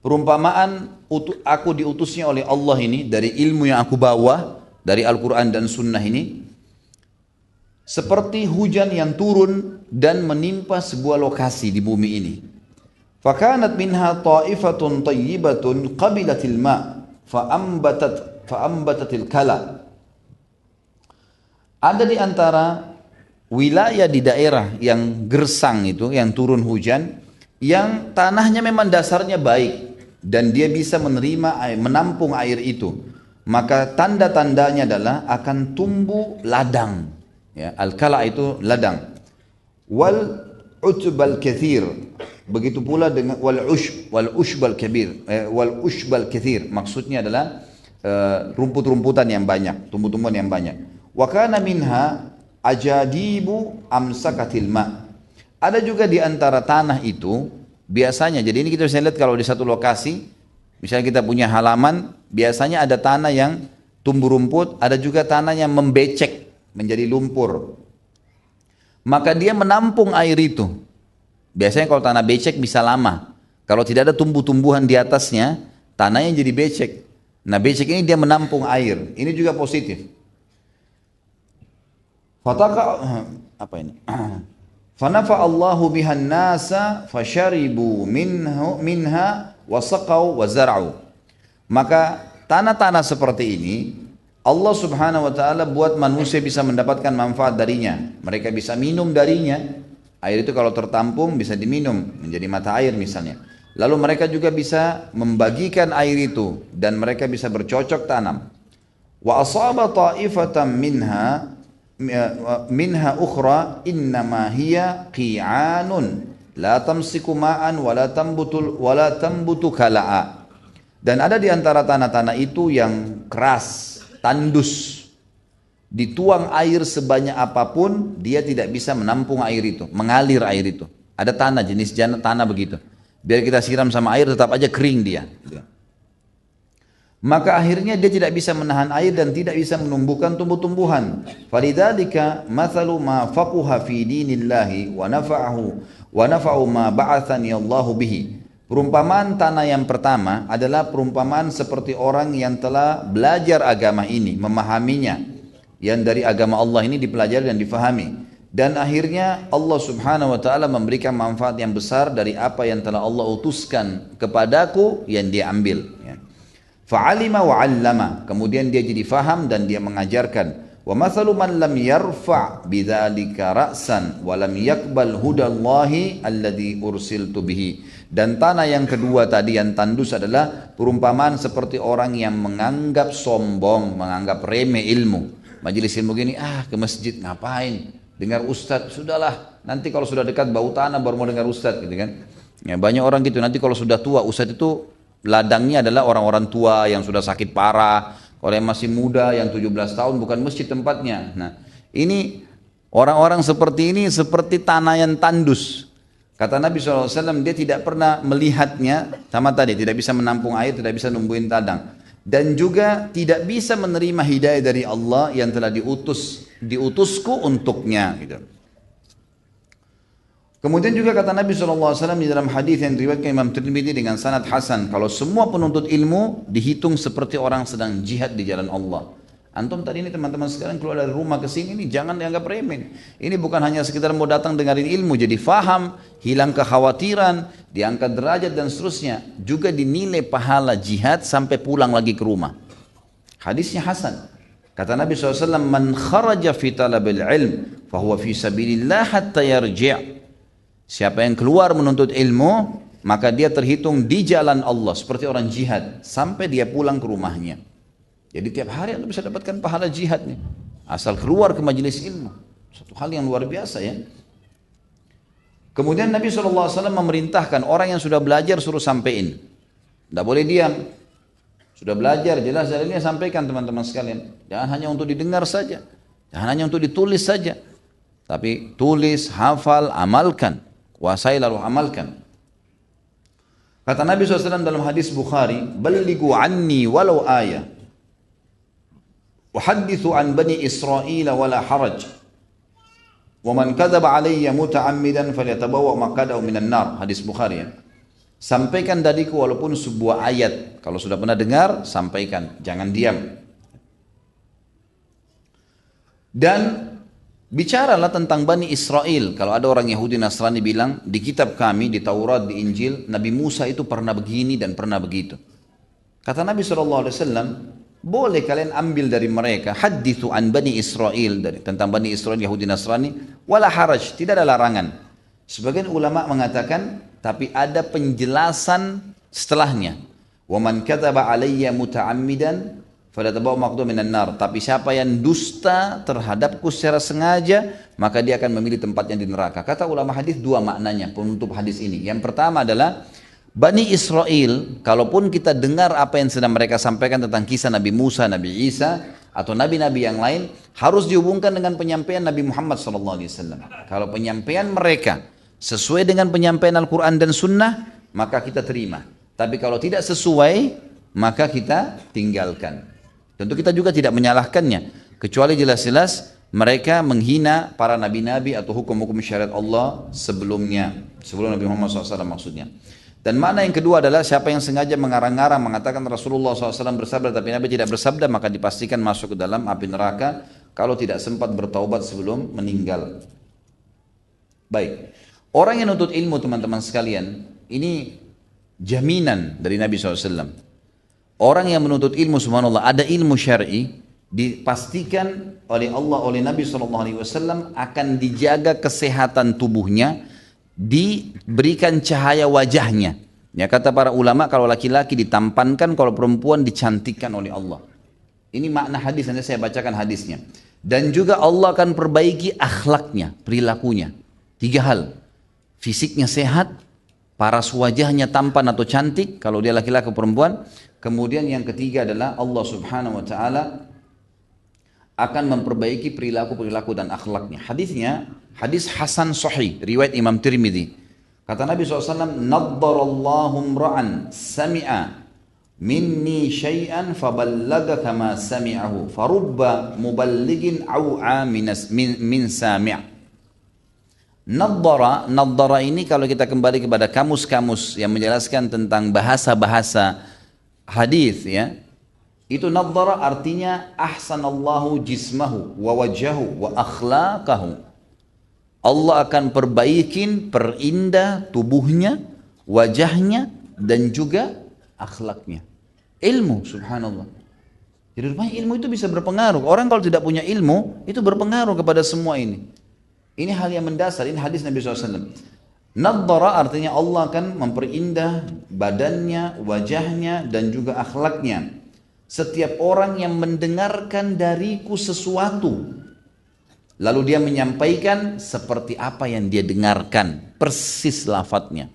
Perumpamaan aku diutusnya oleh Allah ini dari ilmu yang aku bawa dari Al-Quran dan Sunnah ini, seperti hujan yang turun dan menimpa sebuah lokasi di bumi ini. Fakanat minha ta'ifatun tayyibatun qabilatil ma' fa'ambatatil kala. Ada di antara wilayah di daerah yang gersang itu, yang turun hujan, yang tanahnya memang dasarnya baik dan dia bisa menerima air, menampung air itu. Maka tanda-tandanya adalah akan tumbuh ladang. Ya, al-kala itu ladang. Wal utbal kathir. Begitu pula dengan wal ushbal kabir, wal ushbal kathir. Maksudnya adalah rumput-rumputan yang banyak, tumbuh-tumbuhan yang banyak. Wa kana minha ajadibu amsakatil ma. Ada juga di antara tanah itu biasanya, jadi ini kita bisa lihat kalau di satu lokasi, misalnya kita punya halaman, biasanya ada tanah yang tumbuh rumput, ada juga tanah yang membecek menjadi lumpur. Maka dia menampung air itu. Biasanya kalau tanah becek bisa lama. Kalau tidak ada tumbuh-tumbuhan di atasnya, tanahnya jadi becek. Nah, becek ini dia menampung air. Ini juga positif. Apa ini? Fanafa Allahu bihan nasa fasharibu minha wasaqau wazar'u. Maka tanah-tanah seperti ini Allah subhanahu wa ta'ala buat manusia bisa mendapatkan manfaat darinya. Mereka bisa minum darinya. Air itu kalau tertampung bisa diminum menjadi mata air misalnya. Lalu mereka juga bisa membagikan air itu dan mereka bisa bercocok tanam. Wa asaba ta'ifatan minha ukhra innama hiya qi'anun la tamsiku ma'an wa la tambutu kala'a. Dan ada di antara tanah-tanah itu yang keras, tandus. Dituang air sebanyak apapun, dia tidak bisa menampung air itu, mengalir air itu. Ada tanah, jenis tanah begitu. Biar kita siram sama air, tetap aja kering dia. Maka akhirnya dia tidak bisa menahan air dan tidak bisa menumbuhkan tumbuh-tumbuhan. Falidzalika mathalu ma faquha fi dinillahi wa nafa'u ma ba'athani Allahu bihi. Perumpamaan tanah yang pertama adalah perumpamaan seperti orang yang telah belajar agama ini, memahaminya. Yang dari agama Allah ini dipelajari dan difahami. Dan akhirnya Allah subhanahu wa ta'ala memberikan manfaat yang besar dari apa yang telah Allah utuskan kepadaku yang dia ambil. Fa'alima wa'allama. Kemudian dia jadi faham dan dia mengajarkan. Wa mathalu man lam yarfa' bidzalika ra'san wa lam yaqbal hudallahi alladhi ursiltu bihi. Dan tanah yang kedua tadi yang tandus adalah perumpamaan seperti orang yang menganggap sombong, menganggap remeh ilmu. Majelis ilmu gini, ke masjid ngapain? Dengar ustadz, sudahlah. Nanti kalau sudah dekat bau tanah baru mau dengar ustadz, gitu kan? Ya, banyak orang gitu. Nanti kalau sudah tua, ustadz itu ladangnya adalah orang-orang tua yang sudah sakit parah. Kalau yang masih muda, yang 17 tahun, bukan masjid tempatnya. Nah, ini orang-orang seperti ini seperti tanah yang tandus. Kata Nabi SAW, dia tidak pernah melihatnya, sama tadi, tidak bisa menampung air, tidak bisa numbuhin ladang. Dan juga tidak bisa menerima hidayah dari Allah yang telah diutusku untuknya gitu. Kemudian juga kata Nabi SAW di dalam hadis yang diriwayatkan Imam Tirmidzi dengan sanad hasan, kalau semua penuntut ilmu dihitung seperti orang sedang jihad di jalan Allah. Antum tadi ini teman-teman sekalian keluar dari rumah ke sini ini jangan dianggap remeh. Ini bukan hanya sekedar mau datang dengerin ilmu, jadi faham, hilang kekhawatiran, diangkat derajat dan seterusnya. Juga dinilai pahala jihad sampai pulang lagi ke rumah. Hadisnya hasan. Kata Nabi SAW, man kharaja fi talabil ilm, fahuwa fi sabilillah hatta yarji'. Siapa yang keluar menuntut ilmu, maka dia terhitung di jalan Allah seperti orang jihad sampai dia pulang ke rumahnya. Jadi tiap hari Anda bisa dapatkan pahala jihadnya. Asal keluar ke majelis ilmu. Satu hal yang luar biasa ya. Kemudian Nabi SAW memerintahkan orang yang sudah belajar suruh sampein. Tidak boleh diam. Sudah belajar jelas dalilnya sampaikan teman-teman sekalian. Jangan hanya untuk didengar saja. Jangan hanya untuk ditulis saja. Tapi tulis, hafal, amalkan. Kuasai lalu amalkan. Kata Nabi SAW dalam hadis Bukhari, "Ballighu anni walau ayah. Uhaddithu an bani Israel wala haraj. Wa man kadzaba alayya muta'ammidan falyatabawwa maq'adahu minan nar." Hadis Bukhari ya. Sampaikan dariku walaupun sebuah ayat. Kalau sudah pernah dengar, sampaikan, jangan diam. Dan Bicaralah tentang Bani Israel. Kalau ada orang Yahudi Nasrani bilang, di kitab kami, di Taurat, di Injil, Nabi Musa itu pernah begini dan pernah begitu. Kata Nabi SAW, boleh kalian ambil dari mereka, hadithu an Bani Israel, tentang Bani Israel, Yahudi Nasrani, wala haraj, tidak ada larangan. Sebagian ulama mengatakan, tapi ada penjelasan setelahnya. Wa man kataba alayya muta'ammidan falatabawa maqdu minan nar. Tapi siapa yang dusta terhadapku secara sengaja, maka dia akan memilih tempatnya di neraka. Kata ulama hadis dua maknanya penutup hadis ini. Yang pertama adalah Bani Israel, kalaupun kita dengar apa yang sedang mereka sampaikan tentang kisah Nabi Musa, Nabi Isa, atau nabi-nabi yang lain, harus dihubungkan dengan penyampaian Nabi Muhammad SAW. Kalau penyampaian mereka sesuai dengan penyampaian Al-Quran dan Sunnah, maka kita terima. Tapi kalau tidak sesuai, maka kita tinggalkan. Tentu kita juga tidak menyalahkannya, kecuali jelas-jelas mereka menghina para nabi-nabi atau hukum-hukum syariat Allah sebelumnya, sebelum Nabi Muhammad SAW maksudnya. Dan makna yang kedua adalah siapa yang sengaja mengarang-arang mengatakan Rasulullah SAW bersabda tapi Nabi tidak bersabda, maka dipastikan masuk ke dalam api neraka kalau tidak sempat bertaubat sebelum meninggal. Baik, orang yang nuntut ilmu teman-teman sekalian, ini jaminan dari Nabi SAW. Orang yang menuntut ilmu, subhanallah, ada ilmu syar'i, dipastikan oleh Allah, oleh Nabi SAW akan dijaga kesehatan tubuhnya, diberikan cahaya wajahnya. Ya, kata para ulama, kalau laki-laki ditampankan, kalau perempuan dicantikkan oleh Allah. Ini makna hadis, nanti saya bacakan hadisnya. Dan juga Allah akan perbaiki akhlaknya, perilakunya. 3 hal, fisiknya sehat, paras wajahnya tampan atau cantik, kalau dia laki-laki atau perempuan. Kemudian yang ketiga adalah Allah Subhanahu wa taala akan memperbaiki perilaku-perilaku dan akhlaknya. Hadisnya hadis hasan sahih, riwayat Imam Tirmidzi. Kata Nabi SAW, "Naddarallahu imra'an sami'a minni syai'an faballaga kama sami'ahu, farubba muballighin aw'a min sami'." Naddara ini kalau kita kembali kepada kamus-kamus yang menjelaskan tentang bahasa-bahasa hadis, ya, itu naddara artinya ahsanallahu jismahu wa wajahu wa akhlaqahu. Allah akan perindah tubuhnya, wajahnya, dan juga akhlaknya. Ilmu, subhanallah. Jadi rupanya ilmu itu bisa berpengaruh. Orang kalau tidak punya ilmu, itu berpengaruh kepada semua ini. Ini hal yang mendasar, ini hadis Nabi SAW. Naddara artinya Allah akan memperindah badannya, wajahnya, dan juga akhlaknya. Setiap orang yang mendengarkan dariku sesuatu, lalu dia menyampaikan seperti apa yang dia dengarkan, persis lafadznya.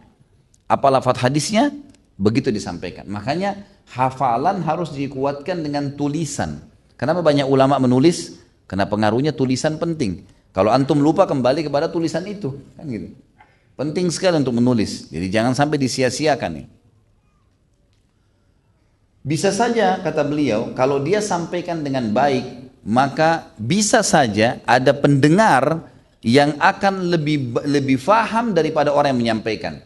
Apa lafadz hadisnya? Begitu disampaikan. Makanya hafalan harus dikuatkan dengan tulisan. Kenapa banyak ulama menulis? Karena pengaruhnya tulisan penting. Kalau antum lupa, kembali kepada tulisan itu, kan gitu. Penting sekali untuk menulis. Jadi jangan sampai disia-siakan nih. Bisa saja kata beliau, kalau dia sampaikan dengan baik, maka bisa saja ada pendengar yang akan lebih faham daripada orang yang menyampaikan.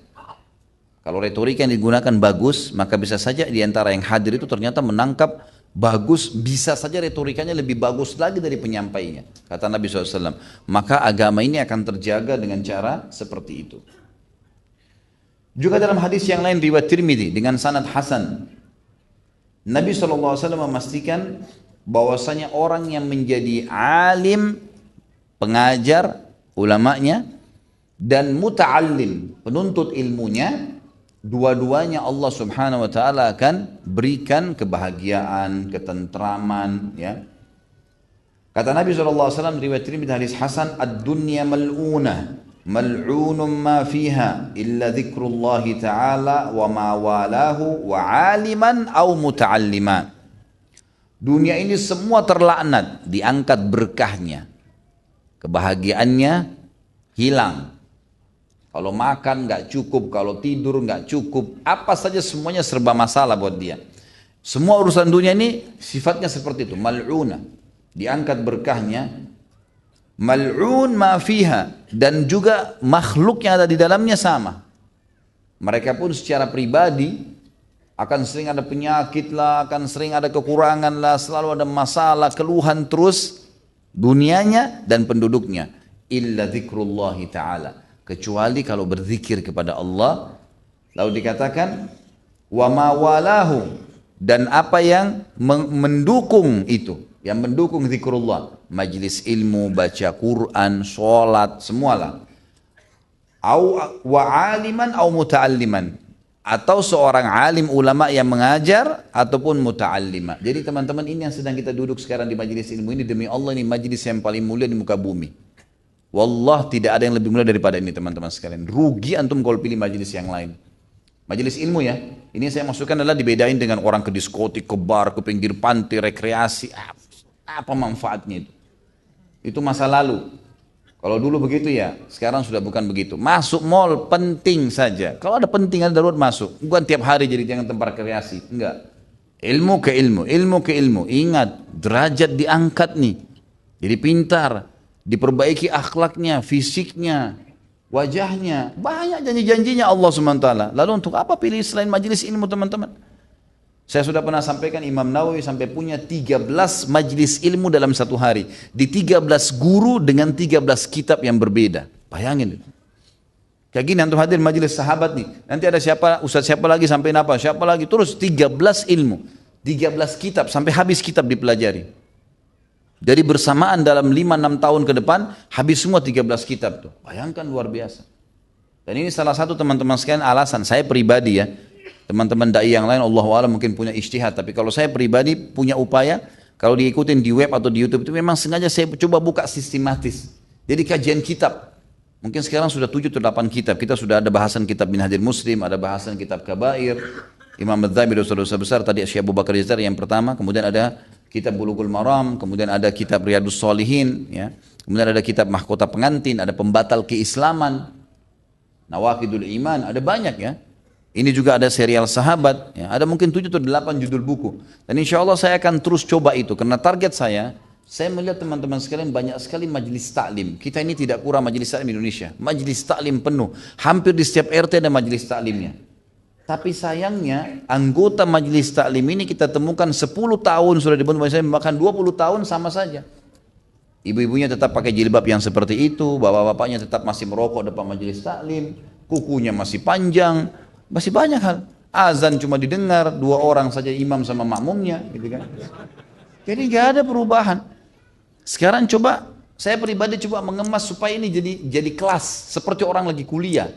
Kalau retorika yang digunakan bagus, maka bisa saja di antara yang hadir itu ternyata menangkap bagus, bisa saja retorikanya lebih bagus lagi dari penyampainya. Kata Nabi SAW, maka agama ini akan terjaga dengan cara seperti itu. Juga dalam hadis yang lain riwayat Tirmidzi dengan sanad hasan, Nabi SAW memastikan bahwasanya orang yang menjadi alim, pengajar, ulamanya, dan muta'allim, penuntut ilmunya, dua-duanya Allah Subhanahu wa taala akan berikan kebahagiaan, ketentraman, ya. Kata Nabi SAW riwayat Tirmidzi hadis hasan, "Ad-dunya mal'unah, mal'unun ma fiha illa dzikrullah ta'ala wa ma walahu wa 'aliman aw muta'alliman." Dunia ini semua terlaknat, diangkat berkahnya. Kebahagiaannya hilang. Kalau makan nggak cukup, kalau tidur nggak cukup, apa saja semuanya serba masalah buat dia. Semua urusan dunia ini sifatnya seperti itu, mal'una, diangkat berkahnya, mal'un ma fiha, dan juga makhluk yang ada di dalamnya sama. Mereka pun secara pribadi akan sering ada penyakit lah, akan sering ada kekurangan lah, selalu ada masalah, keluhan terus. dunianya dan penduduknya. Illa dzikrullahi ta'ala, kecuali kalau berzikir kepada Allah. Lalu dikatakan wa ma walahu, dan apa yang mendukung itu, yang mendukung zikrullah, majlis ilmu, baca Quran, sholat, semualah. Au wa aliman au muta'alliman, atau seorang alim ulama yang mengajar ataupun muta'allima. Jadi teman-teman, ini yang sedang kita duduk sekarang di majlis ilmu ini, demi Allah ini majlis yang paling mulia di muka bumi. Wallah tidak ada yang lebih mulia daripada ini teman-teman sekalian. Rugi antum kalau pilih majlis yang lain. Majlis ilmu ya, ini saya masukkan adalah dibedain dengan orang ke diskotik, ke bar, ke pinggir pantai, rekreasi. Apa manfaatnya itu? Itu masa lalu. Kalau dulu begitu ya, sekarang sudah bukan begitu. Masuk mall penting saja. Kalau ada penting, ada darurat, masuk. Bukan tiap hari jadi jangan tempat rekreasi. Enggak. Ilmu ke ilmu, ilmu ke ilmu. Ingat, derajat diangkat nih. Jadi pintar, diperbaiki akhlaknya, fisiknya, wajahnya. Banyak janji-janjinya Allah SWT. Lalu untuk apa pilih selain majelis ilmu teman-teman? Saya sudah pernah sampaikan, Imam Nawawi sampai punya 13 majlis ilmu dalam satu hari. Di 13 guru dengan 13 kitab yang berbeda. Bayangin. Kayak gini antum hadir majlis sahabat nih. Nanti ada siapa, ustaz siapa lagi sampai apa, siapa lagi. Terus 13 ilmu. 13 kitab sampai habis kitab dipelajari. Jadi bersamaan dalam 5-6 tahun ke depan habis semua 13 kitab tuh. Bayangkan luar biasa. Dan ini salah satu teman-teman sekalian alasan saya pribadi ya. Teman-teman dai yang lain Allahu a'lam mungkin punya ijtihad, tapi kalau saya pribadi punya upaya, kalau diikutin di web atau di YouTube itu memang sengaja saya coba buka sistematis. Jadi kajian kitab. Mungkin sekarang sudah 7 atau 8 kitab. Kita sudah ada bahasan kitab Minhajul Muslim, ada bahasan kitab Kabair, Imam Adz-Dzahabi dosa-dosa besar, tadi Syekh Abu Bakar Jazari yang pertama, kemudian ada kitab Bulughul Maram, kemudian ada kitab Riyadhus Shalihin, ya. Kemudian ada kitab Mahkota Pengantin, ada pembatal keislaman, Nawaqidul Iman, ada banyak ya. Ini juga ada serial sahabat, ya. Ada mungkin 7 atau 8 judul buku. Dan insya Allah saya akan terus coba itu, karena target saya melihat teman-teman sekalian banyak sekali majelis taklim. Kita ini tidak kurang majelis taklim Indonesia. Majelis taklim penuh. Hampir di setiap RT ada majelis taklimnya. Tapi sayangnya anggota majelis taklim ini kita temukan 10 tahun sudah dibentuk, bahkan 20 tahun sama saja. Ibu-ibunya tetap pakai jilbab yang seperti itu, bapak-bapaknya tetap masih merokok depan majelis taklim, kukunya masih panjang, masih banyak hal. Azan cuma didengar 2 orang saja, imam sama makmumnya, gitu kan. Jadi nggak ada perubahan. Sekarang coba, saya pribadi coba mengemas supaya ini jadi kelas, seperti orang lagi kuliah.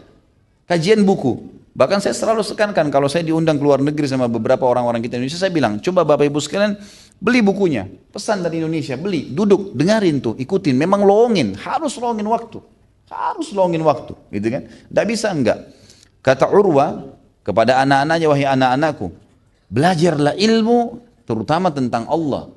Kajian buku. Bahkan saya selalu sekankan kalau saya diundang ke luar negeri sama beberapa orang-orang kita Indonesia, saya bilang, coba Bapak Ibu sekalian beli bukunya, pesan dari Indonesia, beli, duduk, dengarin tuh, ikutin. Memang lowongin, harus lowongin waktu. Harus lowongin waktu, gitu kan. Nggak bisa enggak. Kata Urwa kepada anak-anaknya, wahai anak-anakku, belajarlah ilmu terutama tentang Allah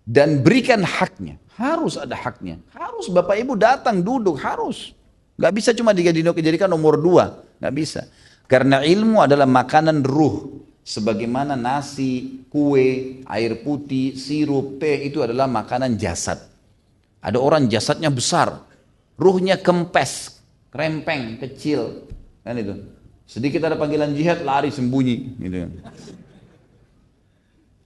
dan berikan haknya. Harus ada haknya. Harus Bapak Ibu datang duduk, harus. Gak bisa cuma dijadikan nomor 2, gak bisa. Karena ilmu adalah makanan ruh. Sebagaimana nasi, kue, air putih, sirup, teh itu adalah makanan jasad. Ada orang jasadnya besar, ruhnya kempes, krempeng, kecil. Kan itu. Sedikit ada panggilan jihad, lari sembunyi. Gitu.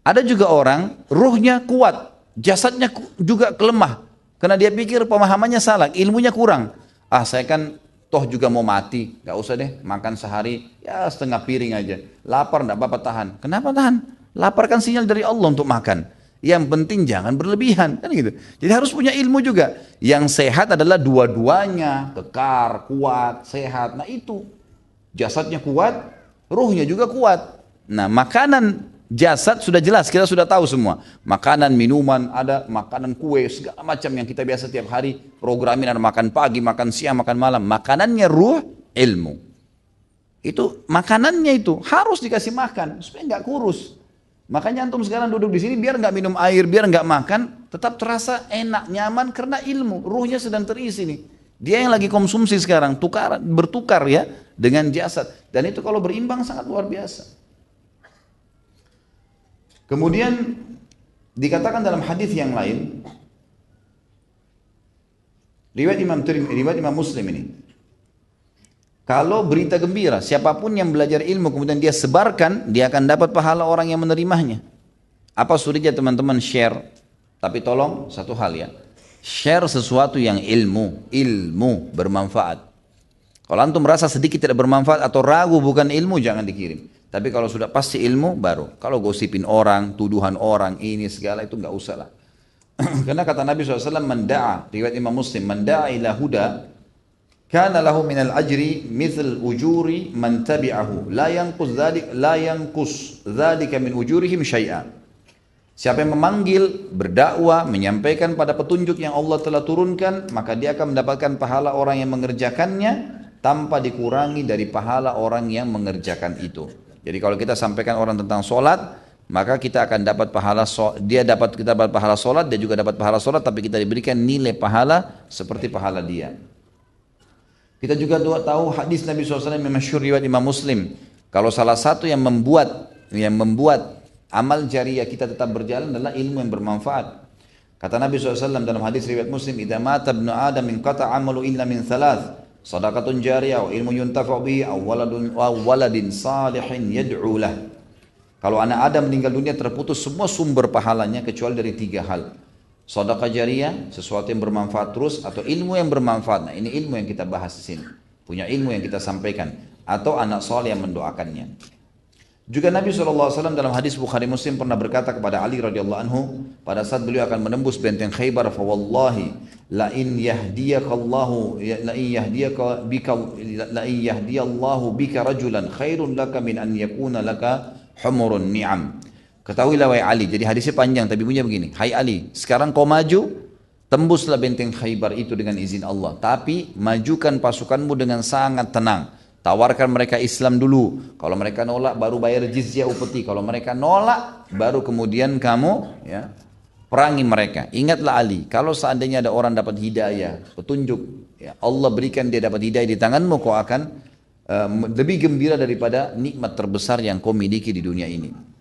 Ada juga orang, ruhnya kuat, jasadnya juga kelemah. Karena dia pikir pemahamannya salah, ilmunya kurang. Saya kan toh juga mau mati, gak usah deh makan sehari, ya setengah piring aja. Lapar gak apa-apa tahan. Kenapa tahan? Lapar kan sinyal dari Allah untuk makan. Yang penting jangan berlebihan, kan gitu. Jadi harus punya ilmu juga. Yang sehat adalah dua-duanya, kekar, kuat, sehat. Nah itu, jasadnya kuat, ruhnya juga kuat. Nah makanan jasad sudah jelas, kita sudah tahu semua. Makanan, minuman, ada makanan kue, segala macam yang kita biasa tiap hari programin, ada makan pagi, makan siang, makan malam. Makanannya ruh, ilmu. Itu makanannya itu harus dikasih makan supaya nggak kurus. Makanya antum sekarang duduk di sini biar nggak minum air, biar nggak makan, tetap terasa enak, nyaman karena ilmu, ruhnya sedang terisi nih. Dia yang lagi konsumsi sekarang, bertukar ya dengan jasad. Dan itu kalau berimbang sangat luar biasa. Kemudian dikatakan dalam hadis yang lain, riwayat Imam Muslim ini, kalau berita gembira, siapapun yang belajar ilmu kemudian dia sebarkan, dia akan dapat pahala orang yang menerimanya. Apa sulitnya teman-teman share Tapi tolong satu hal ya, share sesuatu yang ilmu bermanfaat. Kalau antum merasa sedikit tidak bermanfaat atau ragu bukan ilmu, jangan dikirim. Tapi kalau sudah pasti ilmu, baru. Kalau gosipin orang, tuduhan orang, ini segala itu nggak usah lah. Karena kata Nabi SAW, menda'a, riwayat Imam Muslim, menda'a ila huda, kana lahu minal ajri mithl ujuri man tabi'ahu, la yanqus dzalika min ujurihim syai'a. Siapa yang memanggil, berdakwah, menyampaikan pada petunjuk yang Allah telah turunkan, maka dia akan mendapatkan pahala orang yang mengerjakannya tanpa dikurangi dari pahala orang yang mengerjakan itu. Jadi kalau kita sampaikan orang tentang solat, maka kita akan dapat pahala, kita dapat pahala solat, dia juga dapat pahala solat, tapi kita diberikan nilai pahala seperti pahala dia. Kita juga tahu hadis Nabi SAW yang masyhur riwayat Imam Muslim. Kalau salah satu yang membuat amal jariah kita tetap berjalan adalah ilmu yang bermanfaat. Kata Nabi SAW dalam hadis riwayat Muslim, "Idza mata ibnu Adam inqata 'amalu illa min thalath, shadaqatun jariyah wa ilmun yuntafa'u bihi aw waladin salihin yad'u lah." Kalau anak Adam meninggal dunia terputus semua sumber pahalanya kecuali dari 3 hal. Sedekah jariyah, sesuatu yang bermanfaat terus, atau ilmu yang bermanfaat. Nah, ini ilmu yang kita bahas di sini. Punya ilmu yang kita sampaikan, atau anak saleh yang mendoakannya. Juga Nabi SAW dalam hadis Bukhari Muslim pernah berkata kepada Ali radhiyallahu anhu pada saat beliau akan menembus benteng Khaybar, fa wallahi la in yahdiyallahu bika rajulan khairun laka min an yakuna laka humurun ni'am. Ketahuilah wahai Ali, jadi hadisnya panjang tapi bunyinya begini. Hai Ali, sekarang kau maju, tembuslah benteng Khaybar itu dengan izin Allah, tapi majukan pasukanmu dengan sangat tenang. Tawarkan mereka Islam dulu. Kalau mereka nolak baru bayar jizyah upeti. Kalau mereka nolak baru kemudian kamu ya, perangi mereka. Ingatlah Ali, kalau seandainya ada orang dapat hidayah, petunjuk, ya, Allah berikan dia dapat hidayah di tanganmu, kau akan lebih gembira daripada nikmat terbesar yang kau miliki di dunia ini.